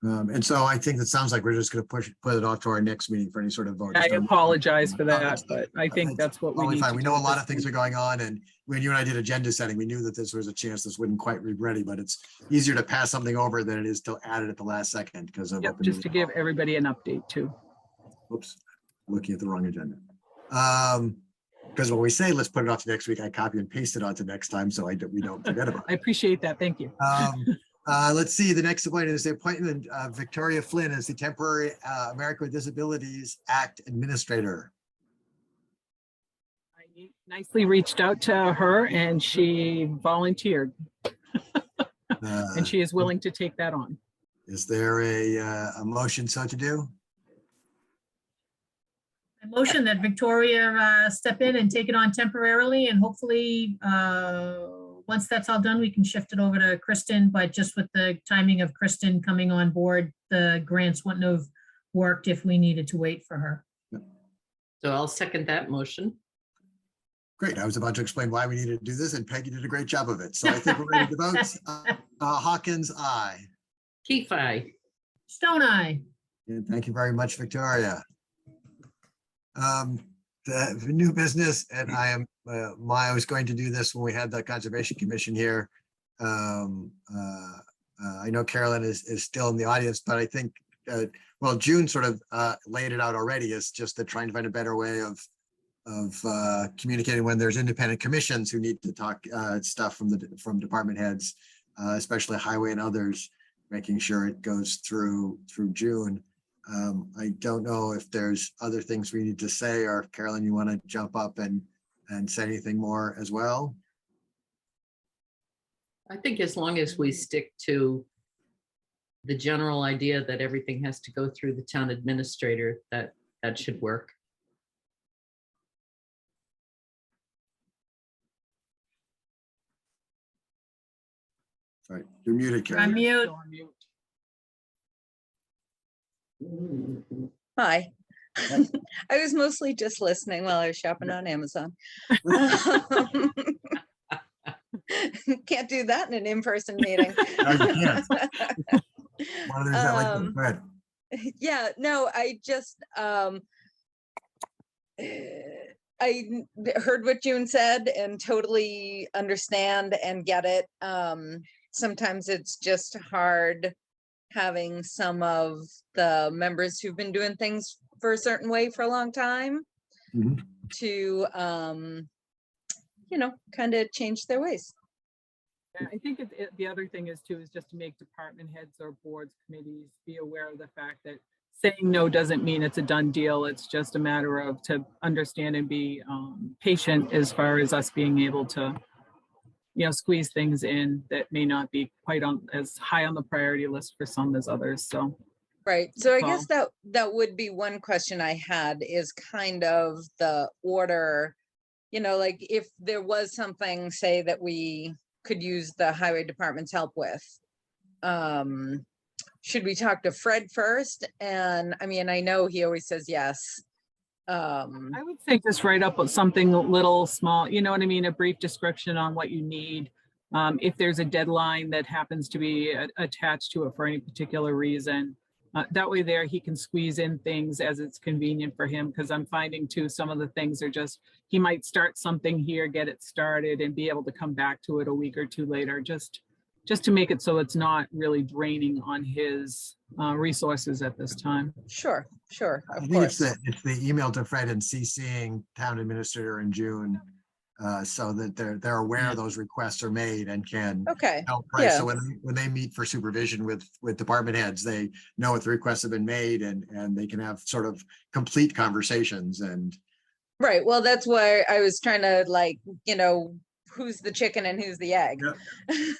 And so I think it sounds like we're just going to put it off to our next meeting for any sort of vote. I apologize for that, but I think that's what we Totally need. fine. to We do know a at lot this of things point. are going on, and when you and I did agenda setting, we knew that this was a chance this wouldn't quite be ready, but it's easier to pass something over than it is to add it at the last second because of. Yep, open just to meeting give law. everybody an update too. Oops, looking at the wrong agenda. Because when we say let's put it off to next week, I copy and paste it onto next time, so we don't forget about I it. appreciate that. Thank you. Let's see, the next appointment is the appointment of Victoria Flynn as the temporary American with Disabilities Act Administrator. I nicely reached out to her and she volunteered and she is willing to take that on. Is there a motion so to do? I motion that Victoria step in and take it on temporarily, and hopefully, once that's all done, we can shift it over to Kristen, but just with the timing of Kristen coming on board, the grants wouldn't have worked if we needed to wait for her. So I'll second that motion. Great. I was about to explain why we needed to do this, and Peggy did a great job of it. So I think we're ready to vote. Hawkins, aye. Keefe, aye. Stone Eye. And thank you very much, Victoria. The new business, and I was going to do this when we had the Conservation Commission here. I know Carolyn is still in the audience, but I think, well, June sort of laid it out already. It's just that trying to find a better way of communicating when there's independent commissions who need to talk stuff from department heads, especially highway and others, making sure it goes through June. I don't know if there's other things we need to say, or if Carolyn, you want to jump up and say anything more as well? I think as long as we stick to the general idea that everything has to go through the town administrator, that should work. Sorry, you're muted, Carolyn. I'm mute. Still on mute. Hi. I was mostly just listening while I was shopping on Amazon. Can't do that in an in-person meeting. No, you can't. One of those that like to- go ahead. Yeah, no, I just, heard what June said and totally understand and get it. Sometimes it's just hard having some of the members who've been doing things for a certain way for a long time Mhm. to, kind of change their ways. Yeah, I think the other thing is too, is just to make department heads or boards, committees be aware of the fact that saying no doesn't mean it's a done deal. It's just a matter of to understand and be patient as far as us being able to, squeeze things in that may not be quite as high on the priority list for some as others. So. Right, so I guess that would be one question I had, is kind of the order, like if there was something, say, that we could use the highway department's help with, should we talk to Fred first? And I mean, I know he always says yes. I would say just write up something little small, you know what I mean? A brief description on what you need. If there's a deadline that happens to be attached to it for any particular reason. That way there he can squeeze in things as it's convenient for him, because I'm finding too, some of the things are just, he might start something here, get it started and be able to come back to it a week or two later, just to make it so it's not really draining on his resources at this time. Sure, I of think it's course. the email to Fred and CCing town administrator in June, so that they're aware those requests are made and can Okay, help, right? yeah. So when they meet for supervision with department heads, they know what the requests have been made and they can have sort of complete conversations and. Right, well, that's why I was trying to like, who's the chicken and who's the egg?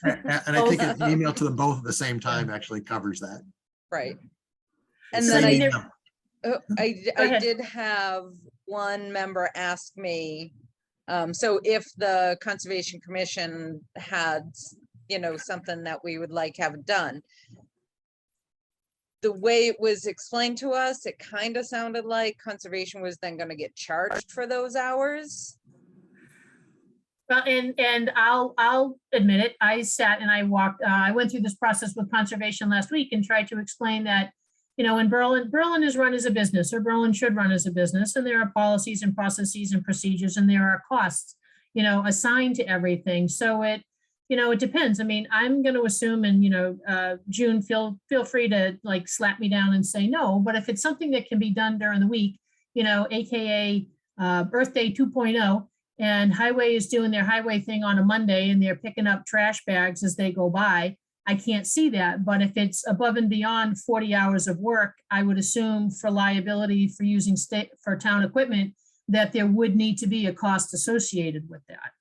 And I think an email to them both at the same time actually covers that. Right. And Same then email. I ahead. did have one member ask me, so if the Conservation Commission had, something that we would like have done. The way it was explained to us, it kind of sounded like conservation was then going to get charged for those hours. Well, and I'll admit it, I sat and I walked, I went through this process with conservation last week and tried to explain that, in Berlin is run as a business, or Berlin should run as a business, and there are policies and processes and procedures, and there are costs, assigned to everything. So it depends. I mean, I'm going to assume, and, June, feel free to like slap me down and say no, but if it's something that can be done during the week, AKA Earth Day 2.0, and highway is doing their highway thing on a Monday and they're picking up trash bags as they go by, I can't see that. But if it's above and beyond 40 hours of work, I would assume for liability for using for town equipment, that there would need to be a cost associated with that.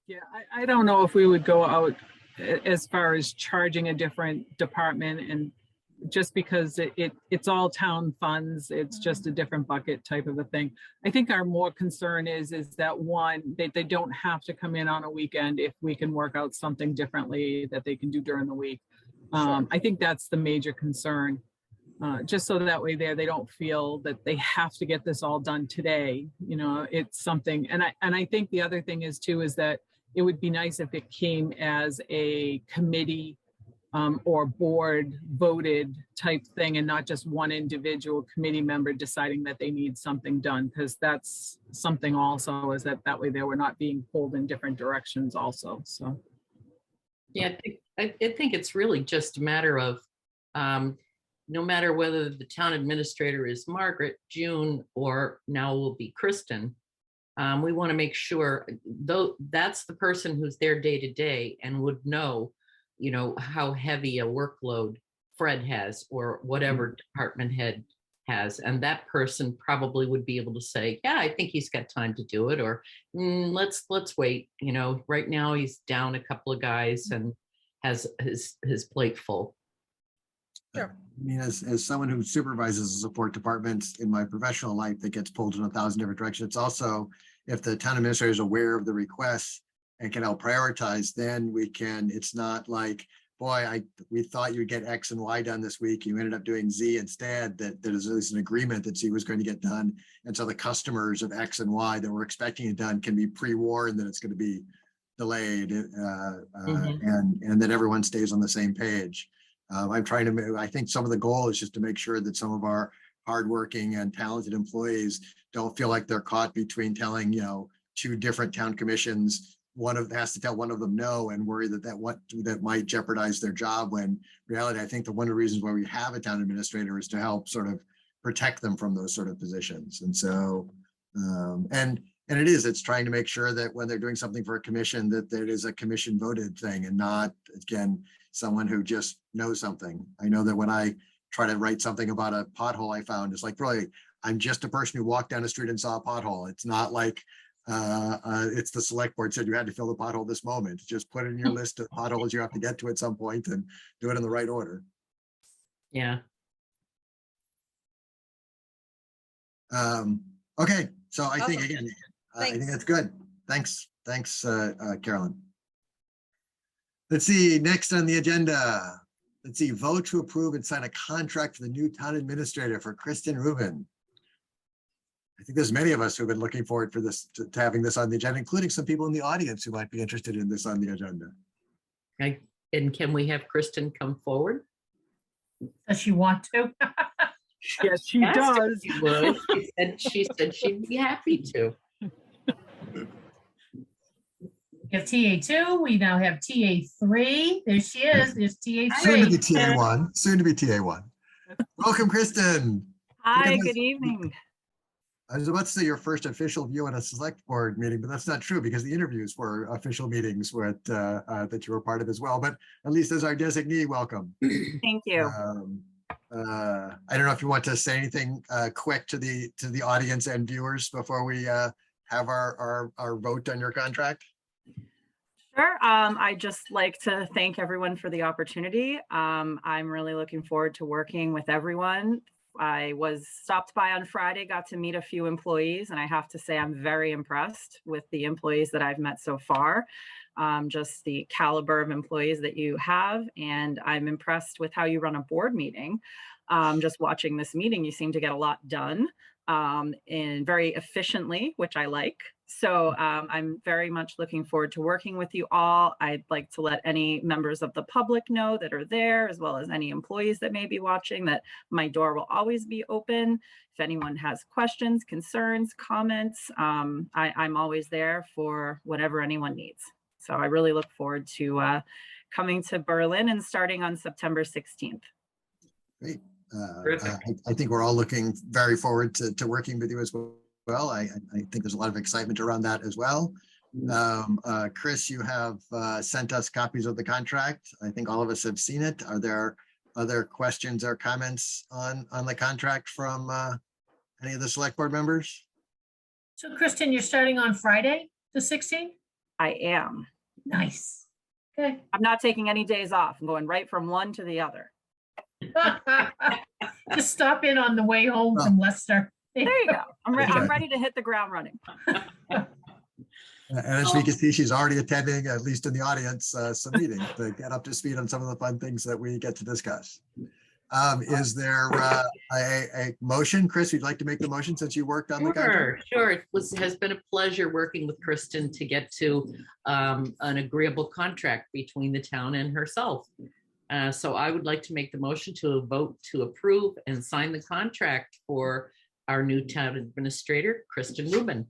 Yeah, I don't know if we would go out as far as charging a different department, and just because it's all town funds, it's just a different bucket type of a thing. I think our more concern is that one, they don't have to come in on a weekend if we can work out something differently that they can do during the week. I think that's the major concern. Just so that way they don't feel that they have to get this all done today. It's something, and I think the other thing is that it would be nice if it came as a committee or board voted type thing, and not just one individual committee member deciding that they need something done, because that's something also, is that way they were not being pulled in different directions also. So Yeah, I think it's really just a matter of, no matter whether the town administrator is Margaret, June, or now will be Kristen, we want to make sure, though, that's the person who's there day to day and would know, how heavy a workload Fred has or whatever department head has. And that person probably would be able to say, yeah, I think he's got time to do it, or let's wait. Right now he's down a couple of guys and has his plate full. Sure. I mean, as someone who supervises the support departments in my professional life that gets pulled in 1,000 different directions, it's also, if the town administrator is aware of the requests and can help prioritize, then it's not like, boy, we thought you'd get X and Y done this week. You ended up doing Z instead, that there's at least an agreement that Z was going to get done. And so the customers of X and Y that were expecting it done can be pre-warned that it's going to be delayed, and that everyone stays on the same page. I think some of the goal is just to make sure that some of our hardworking and talented employees don't feel like they're caught between telling, two different town commissions. One of has to tell one of them no, and worry that might jeopardize their job, when in reality, I think that one of the reasons why we have a town administrator is to help sort of protect them from those sort of positions. And so, and it's trying to make sure that when they're doing something for a commission, that it is a commission voted thing and not, again, someone who just knows something. I know that when I try to write something about a pothole I found, it's like, really, I'm just a person who walked down the street and saw a pothole. It's not like it's the select board said you had to fill the pothole this moment. Just put it in your list of potholes you have to get to at some point and do it in the right order. Yeah. Okay, so I think, Awesome. again, I think Thanks. that's good. Thanks, Carolyn. Let's see, next on the agenda, Let's see, vote to approve and sign a contract for the new town administrator for Kristen Rubin. I think there's many of us who've been looking forward for this, to having this on the agenda, including some people in the audience who might be interested in this on the agenda. And can we have Kristen come forward? Does she want to? Yes, she Asked her does. if she would. She said she'd be happy to. We have TA2, we now have TA3. There she is, there's Soon to be TA3. TA1, soon to be TA1. Welcome, Kristen. Hi, Because- good evening. I was about to say your first official view at a select board meeting, but that's not true because the interviews were official meetings with, that you were part of as well. But at least as our designee, welcome. Thank you. I don't know if you want to say anything quick to the audience and viewers before we have our vote on your contract. Sure. I'd just like to thank everyone for the opportunity. I'm really looking forward to working with everyone. I was stopped by on Friday, got to meet a few employees, and I have to say I'm very impressed with the employees that I've met so far. Just the caliber of employees that you have, and I'm impressed with how you run a board meeting. Just watching this meeting, you seem to get a lot done and very efficiently, which I like. So I'm very much looking forward to working with you all. I'd like to let any members of the public know that are there, as well as any employees that may be watching, that my door will always be open. If anyone has questions, concerns, comments, I'm always there for whatever anyone needs. So I really look forward to coming to Berlin and starting on September 16th. Great. Terrific. I think we're all looking very forward to working with you as well. I think there's a lot of excitement around that as well. Chris, you have sent us copies of the contract. I think all of us have seen it. Are there other questions or comments on the contract from any of the select board members? So Kristen, you're starting on Friday, the 16th? I am. Nice. Okay. I'm not taking any days off. I'm going right from one to the other. Just stop in on the way home from Leicester. There you go. I'm ready to hit the ground running. And as we can see, she's already attending, at least in the audience, some meetings to get up to speed on some of the fun things that we get to discuss. Is there a motion? Chris, you'd like to make the motion since you worked on the contract? Sure. It has been a pleasure working with Kristen to get to an agreeable contract between the town and herself. So I would like to make the motion to vote to approve and sign the contract for our new town administrator, Kristen Rubin.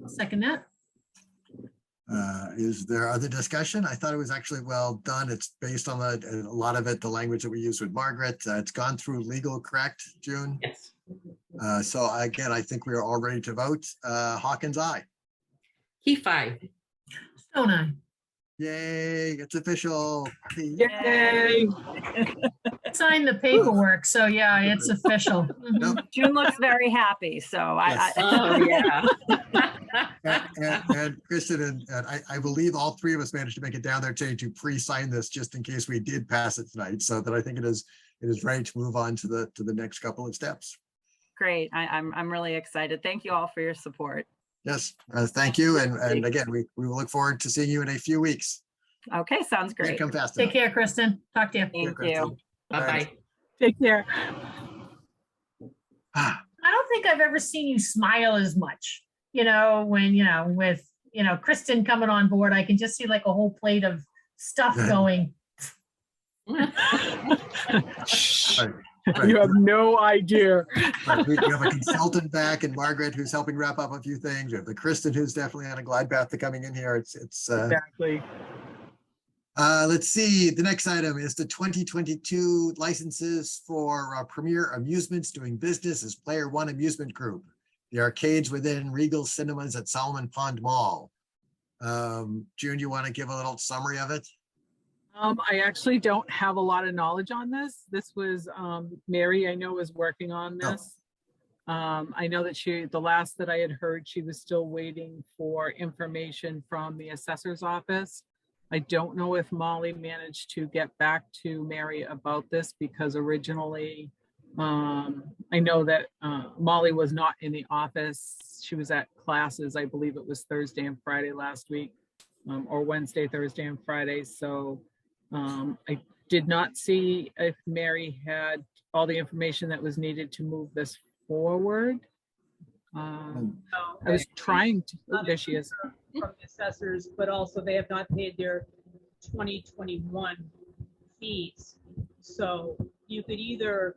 I'll second that. Is there other discussion? I thought it was actually well done. It's based on a lot of it, the language that we use with Margaret. It's gone through legal, correct, June? Yes. So again, I think we are all ready to vote. Hawkins, aye. Key 5. Stone eye. Yay, it's official. Yay. Sign the paperwork, so yeah, it's official. Mhm. Nope. June looks very happy, so Yes. Oh, yeah. And Kristen, and I believe all three of us managed to make it down there today to pre-sign this just in case we did pass it tonight, so that I think it is ready to move on to the next couple of steps. great. I'm really excited. Thank you all for your support. Yes, thank you. And again, we will look forward to seeing you in a few weeks. Okay, sounds great. Come fast Take enough. care, Kristen. Talk to you. Thank Kristen. you. Bye-bye. Take care. Ah, I don't think I've ever seen you smile as much, when, with, Kristen coming on board, I can just see like a whole plate of stuff Yeah. going. right. You have no idea. Right, we have a consultant back and Margaret who's helping wrap up a few things. We have the Kristen who's definitely on a glide path to coming in here. It's Exactly. let's see, the next item is the 2022 licenses for Premier Amusements doing business as Player One Amusement Group, the arcades within Regal Cinemas at Solomon Pond Mall. June, you want to give a little summary of it? I actually don't have a lot of knowledge on this. This was Mary, I know, was working on Oh. this. I know that the last that I had heard, she was still waiting for information from the assessor's office. I don't know if Molly managed to get back to Mary about this because originally I know that Molly was not in the office. She was at classes. I believe it was Thursday and Friday last week, or Wednesday, Thursday and Friday. So did not see if Mary had all the information that was needed to move this forward. I was trying to, oh, there she is. From the assessors, but also they have not paid their 2021 fees. So you could either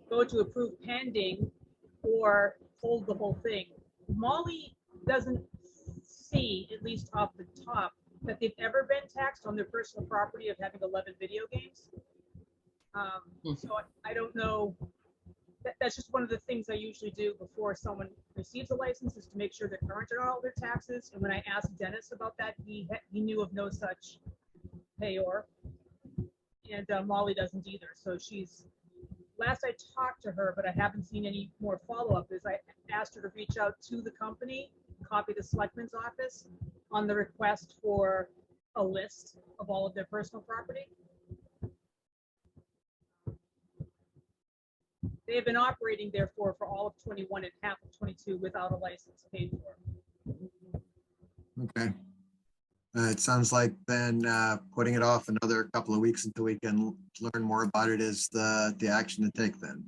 go to approve pending or hold the whole thing. Molly doesn't see, at least off the top, that they've ever been taxed on their personal property of having 11 video games. So I don't know. That's just one of the things I usually do before someone receives a license, is to make sure they're current on all their taxes. And when I asked Dennis about that, he knew of no such payor. And Molly doesn't either. So last I talked to her, but I haven't seen any more follow-up, is I asked her to reach out to the company, copy the selectman's office on the request for a list of all of their personal property. They have been operating therefore for all of 21 and half of 22 without a license paid for. Okay. It sounds like then putting it off another couple of weeks until we can learn more about it is the action to take then.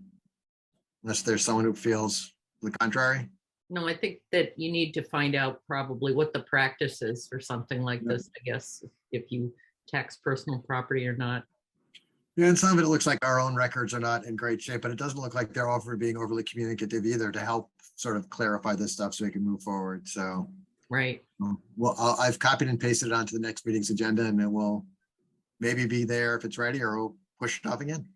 Unless there's someone who feels the contrary. No, I think that you need to find out probably what the practice is for something like this, I guess, if you tax personal property or not. Yeah, and some of it looks like our own records are not in great shape, but it doesn't look like they're being overly communicative either to help sort of clarify this stuff so we can move forward. So, Right. well, I've copied and pasted it onto the next meeting's agenda, and it will maybe be there if it's ready, or we'll push it off again.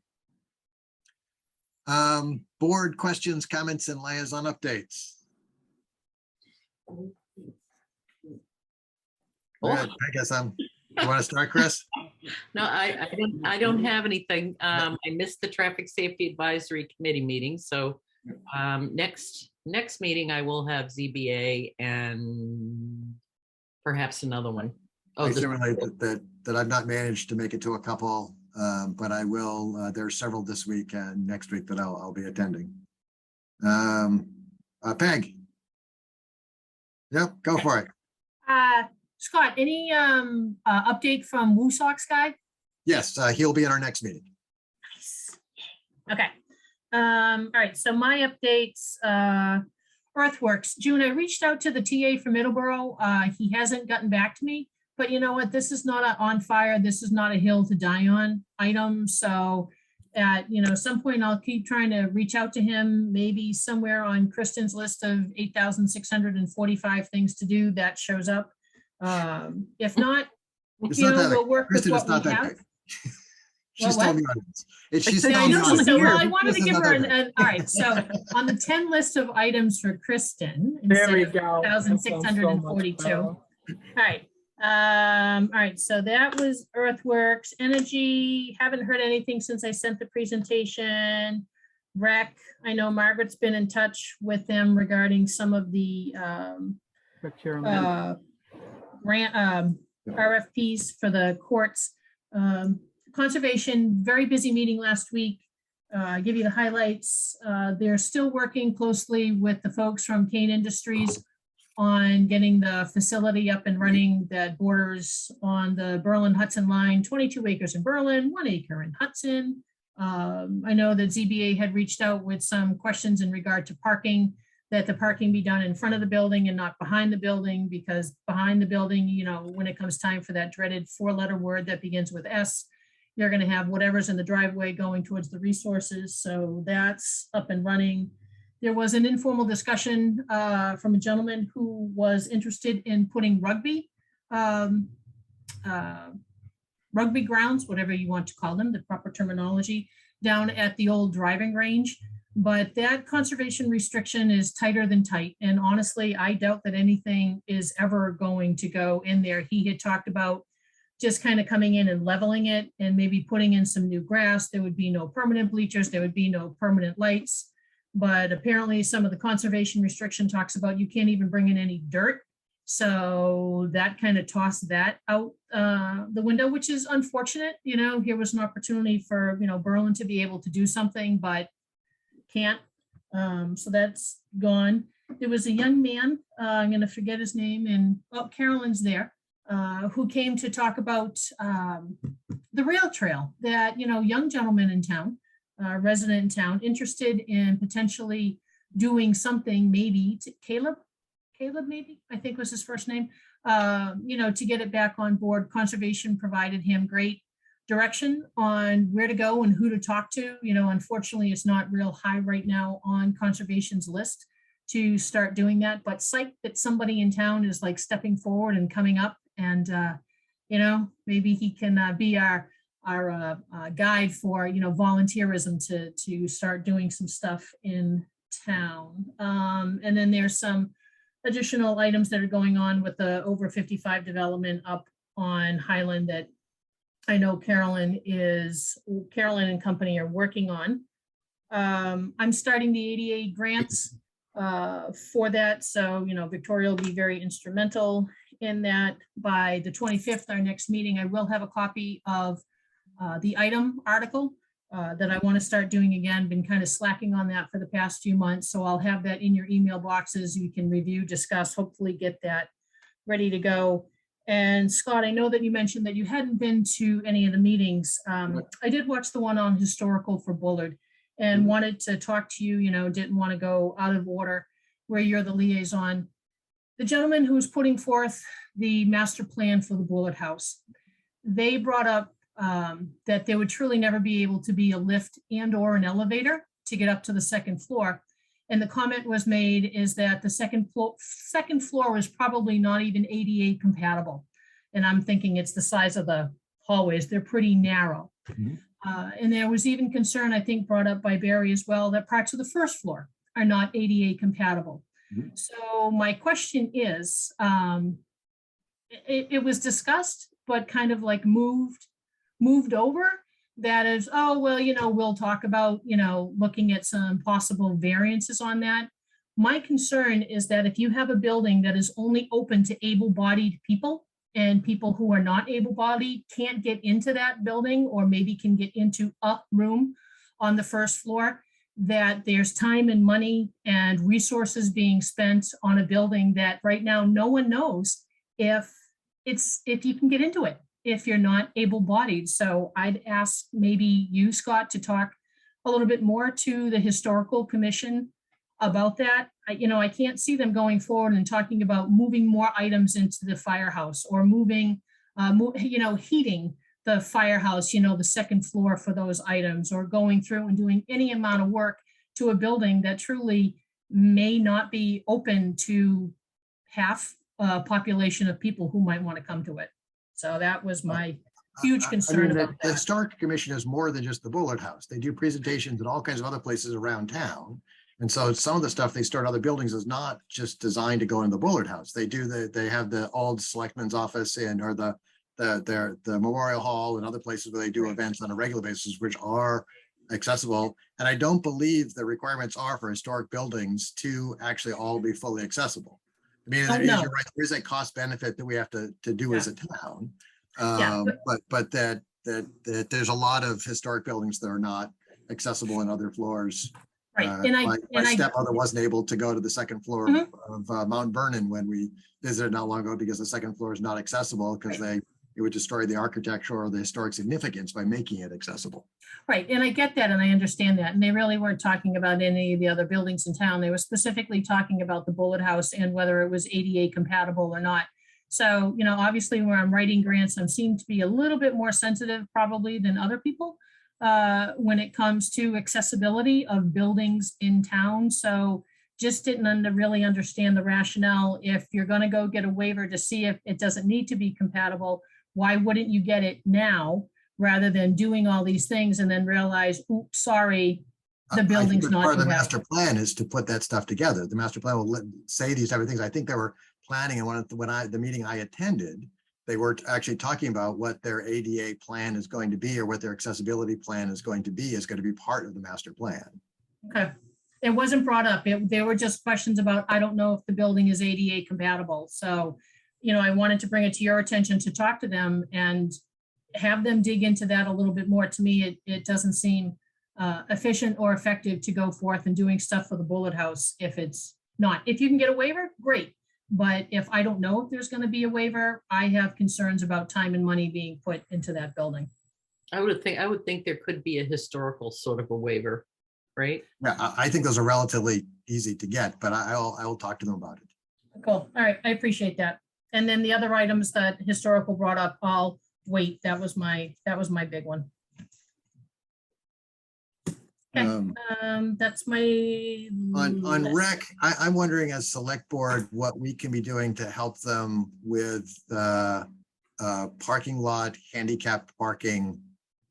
Board questions, comments, and liaison updates. Good. I guess you want to start, Chris? No, I don't have anything. I missed the Traffic Safety Advisory Committee meeting, so next meeting I will have ZBA and perhaps another one. Oh, I can relate that I've not managed to make it to a couple, but I will. There are several this week and next week that I'll be attending. Peg. Yep, go for it. Scott, any update from Woo Sox guy? Yes, he'll be at our next meeting. Nice. Okay. All right. So my updates, Earthworks. June, I reached out to the TA for Middleborough. He hasn't gotten back to me, but you know what? This is not a on fire. This is not a hill to die on item. So at some point I'll keep trying to reach out to him, maybe somewhere on Kristen's list of 8,645 things to do that shows up. If not, we'll work with what we have. She's told me she's I know, told me so I wanted to give her all right. So on the 10 list of items for Kristen, There we instead of go. 1,642. All right. All right. So that was Earthworks. Energy. Haven't heard anything since I sent the presentation. Rec. I know Margaret's been in touch with them regarding some of the Procurement. grant RFPs for the courts. Conservation, very busy meeting last week. Give you the highlights. They're still working closely with the folks from Kane Industries on getting the facility up and running that borders on the Berlin-Hudson line, 22 acres in Berlin, 1 acre in Hudson. I know that ZBA had reached out with some questions in regard to parking, that the parking be done in front of the building and not behind the building, because behind the building, when it comes time for that dreaded 4-letter word that begins with S, you're going to have whatever's in the driveway going towards the resources. So that's up and running. There was an informal discussion from a gentleman who was interested in putting rugby grounds, whatever you want to call them, the proper terminology, down at the old driving range. But that conservation restriction is tighter than tight. And honestly, I doubt that anything is ever going to go in there. He had talked about just kind of coming in and leveling it and maybe putting in some new grass. There would be no permanent bleachers. There would be no permanent lights. But apparently some of the conservation restriction talks about you can't even bring in any dirt. So that kind of tossed that out the window, which is unfortunate. Here was an opportunity for, Berlin to be able to do something, but can't. So that's gone. There was a young man, I'm going to forget his name, and Carolyn's there. who came to talk about the rail trail that, young gentleman in town, resident in town, interested in potentially doing something, maybe to Caleb, maybe, I think was his first name, to get it back on board. Conservation provided him great direction on where to go and who to talk to. Unfortunately, it's not real high right now on conservation's list to start doing that, but psych that somebody in town is like stepping forward and coming up, and maybe he can be our guide for volunteerism to start doing some stuff in town. And then there's some additional items that are going on with the over 55 development up on Highland that I know Carolyn and company are working on. I'm starting the ADA grants for that. So, Victoria will be very instrumental in that. By the 25th, our next meeting, I will have a copy of the item article that I want to start doing again. Been kind of slacking on that for the past few months. So I'll have that in your email boxes. You can review, discuss, hopefully get that ready to go. And Scott, I know that you mentioned that you hadn't been to any of the meetings. I did watch the one on historical for Bullard and wanted to talk to you, didn't want to go out of order where you're the liaison. The gentleman who's putting forth the master plan for the Bullard House, they brought up that there would truly never be able to be a lift and or an elevator to get up to the second floor. And the comment was made is that the second floor was probably not even ADA compatible. And I'm thinking it's the size of the hallways. They're pretty narrow. And there was even concern, I think, brought up by Barry as well, that parts of the first floor are not ADA compatible. So my question is, it was discussed, but kind of like moved over. That is, oh, well, we'll talk about, looking at some possible variances on that. My concern is that if you have a building that is only open to able-bodied people, and people who are not able-bodied can't get into that building, or maybe can get into a room on the first floor, that there's time and money and resources being spent on a building that right now no one knows if you can get into it if you're not able-bodied. So I'd ask maybe you, Scott, to talk a little bit more to the Historical Commission about that. I can't see them going forward and talking about moving more items into the firehouse, or moving, heating the firehouse, the second floor for those items, or going through and doing any amount of work to a building that truly may not be open to half a population of people who might want to come to it. So that was my huge concern about The that. Historic Commission is more than just the Bullard House. They do presentations at all kinds of other places around town. And so some of the stuff they start in other buildings is not just designed to go in the Bullard House. They have the old Selectman's office or the Memorial Hall and other places where they do events on a regular basis, which are accessible. And I don't believe the requirements are for historic buildings to actually all be fully accessible. I mean, Oh, you're no. right, there is a cost benefit that we have to do as a town. Yeah, But that there's a lot of historic buildings that are not accessible in other floors. Right, and My stepmother wasn't able to go to the second floor Mhm. of Mount Vernon when we visited not long ago, because the second floor is not accessible, because it would destroy the architecture or the historic significance by making it accessible. Right, and I get that and I understand that. And they really weren't talking about any of the other buildings in town. They were specifically talking about the Bullard House and whether it was ADA compatible or not. So, obviously where I'm writing grants, I seem to be a little bit more sensitive probably than other people when it comes to accessibility of buildings in town. So just didn't really understand the rationale. If you're going to go get a waiver to see if it doesn't need to be compatible, why wouldn't you get it now rather than doing all these things and then realize, oops, sorry, the I think building's that not part of the compatible. master plan is to put that stuff together. The master plan will say these type of things. I think they were planning, and the meeting I attended, they were actually talking about what their ADA plan is going to be, or what their accessibility plan is going to be part of the master plan. Okay. It wasn't brought up. There were just questions about, I don't know if the building is ADA compatible. So, I wanted to bring it to your attention to talk to them and have them dig into that a little bit more. To me, it doesn't seem efficient or effective to go forth and doing stuff for the Bullard House if it's not. If you can get a waiver, great. But if I don't know if there's going to be a waiver, I have concerns about time and money being put into that building. I would think there could be a historical sort of a waiver, right? Yeah, I think those are relatively easy to get, but I will talk to them about it. Cool. All right. I appreciate that. And then the other items that historical brought up, I'll wait. That was my big one. Okay. That's my. On list. rec, I'm wondering as select board, what we can be doing to help them with the parking lot handicapped parking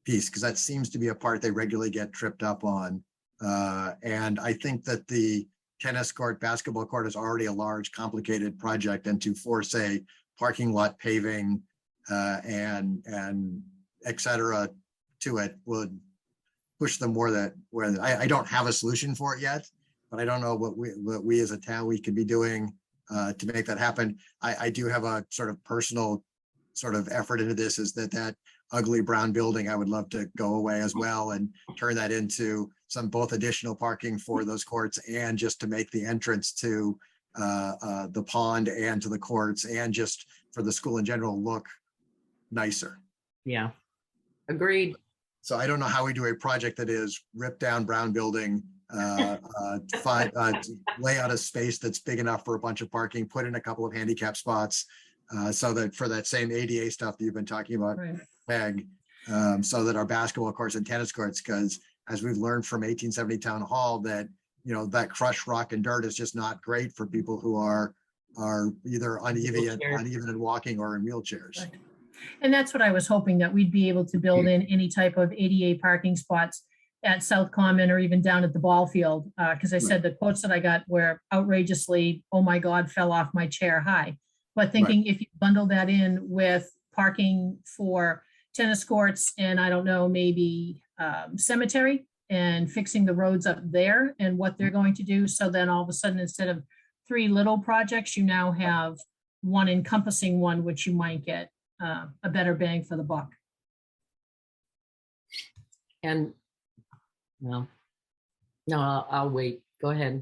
piece, because that seems to be a part they regularly get tripped up on. And I think that the tennis court, basketball court is already a large, complicated project, and to force a parking lot paving and et cetera to it would push them more that where I don't have a solution for it yet, but I don't know what we as a town we could be doing to make that happen. I do have a sort of personal sort of effort into this, is that ugly brown building, I would love to go away as well and turn that into some both additional parking for those courts, and just to make the entrance to the pond and to the courts, and just for the school in general look nicer. Yeah, agreed. So I don't know how we do a project that is rip down brown building, lay out a space that's big enough for a bunch of parking, put in a couple of handicap spots, so that for that same ADA stuff that you've been talking about, Right. Peg, so that our basketball courts and tennis courts, because as we've learned from 1870 Town Hall, that, you know, that crushed rock and dirt is just not great for people who are either uneven in walking or in wheelchairs. Right. And that's what I was hoping, that we'd be able to build in any type of ADA parking spots at South Common or even down at the ball field. Because I said the quotes that I got were outrageously, oh my God, fell off my chair high. But thinking if you bundle that in with parking for tennis courts and I don't know, maybe cemetery, and fixing the roads up there and what they're going to do. So then all of a sudden, instead of 3 little projects, you now have one encompassing one, which you might get a better bang for the buck. And no, I'll wait. Go ahead.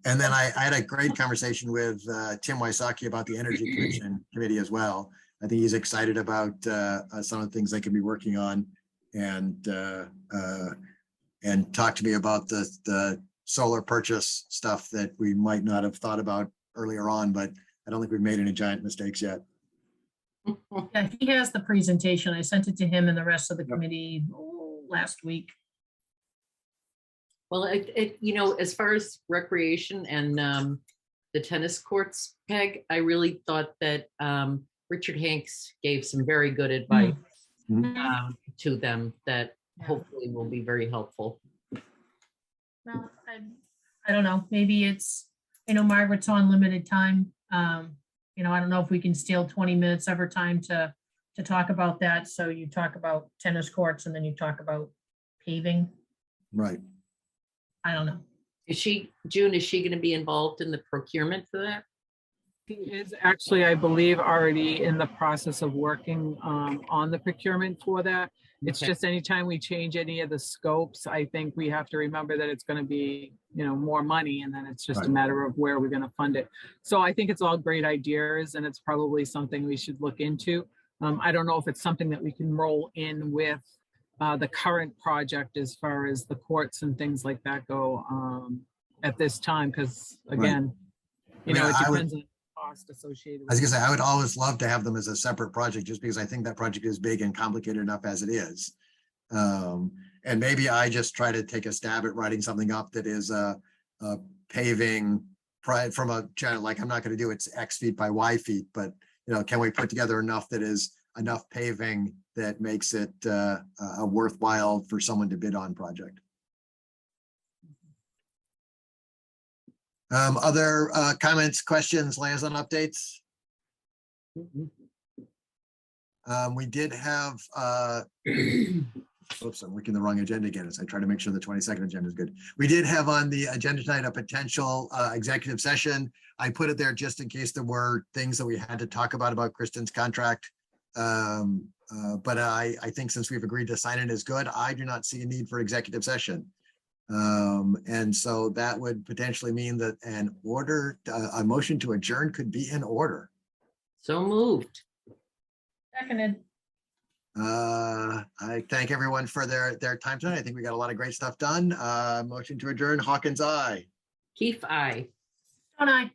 And then I had a great conversation with Tim Wysocki about the Energy Commission Committee as well. I think he's excited about some of the things they can be working on, and talk to me about the solar purchase stuff that we might not have thought about earlier on, but I don't think we've made any giant mistakes yet. Yeah, he has the presentation. I sent it to him and the rest of the committee last week. Well, you know, as far as recreation and the tennis courts, Peg, I really thought that Richard Hanks gave some very good advice to them that hopefully will be very helpful. Well, I don't know, maybe it's, I know Margaret's on limited time. You know, I don't know if we can steal 20 minutes of her time to talk about that. So you talk about tennis courts and then you talk about paving. Right. I don't know. Is she going to be involved in the procurement for that? He is actually, I believe, already in the process of working on the procurement for that. It's just anytime we change any of the scopes, I think we have to remember that it's going to be, you know, more money, and then it's just a matter of where we're going to fund it. So I think it's all great ideas, and it's probably something we should look into. I don't know if it's something that we can roll in with the current project as far as the courts and things like that go at this time, because again, you know, it depends on the cost associated. I was gonna say, I would always love to have them as a separate project, just because I think that project is big and complicated enough as it is. And maybe I just try to take a stab at writing something up that is a paving from a channel, like I'm not going to do it's X feet by Y feet, but you know, can we put together enough that is enough paving that makes it a worthwhile for someone to bid on project. Other comments, questions, liaison updates? We did have, oops, I'm looking the wrong agenda again as I try to make sure the 22nd agenda is good. We did have on the agenda tonight a potential executive session. I put it there just in case there were things that we had to talk about Kristen's contract. But I think since we've agreed to sign it as good, I do not see a need for executive session. And so that would potentially mean that a motion to adjourn could be in order. So moved. Seconded. I thank everyone for their time tonight. I think we got a lot of great stuff done. Motion to adjourn, Hawkins, aye. Keith, aye. Stone eye.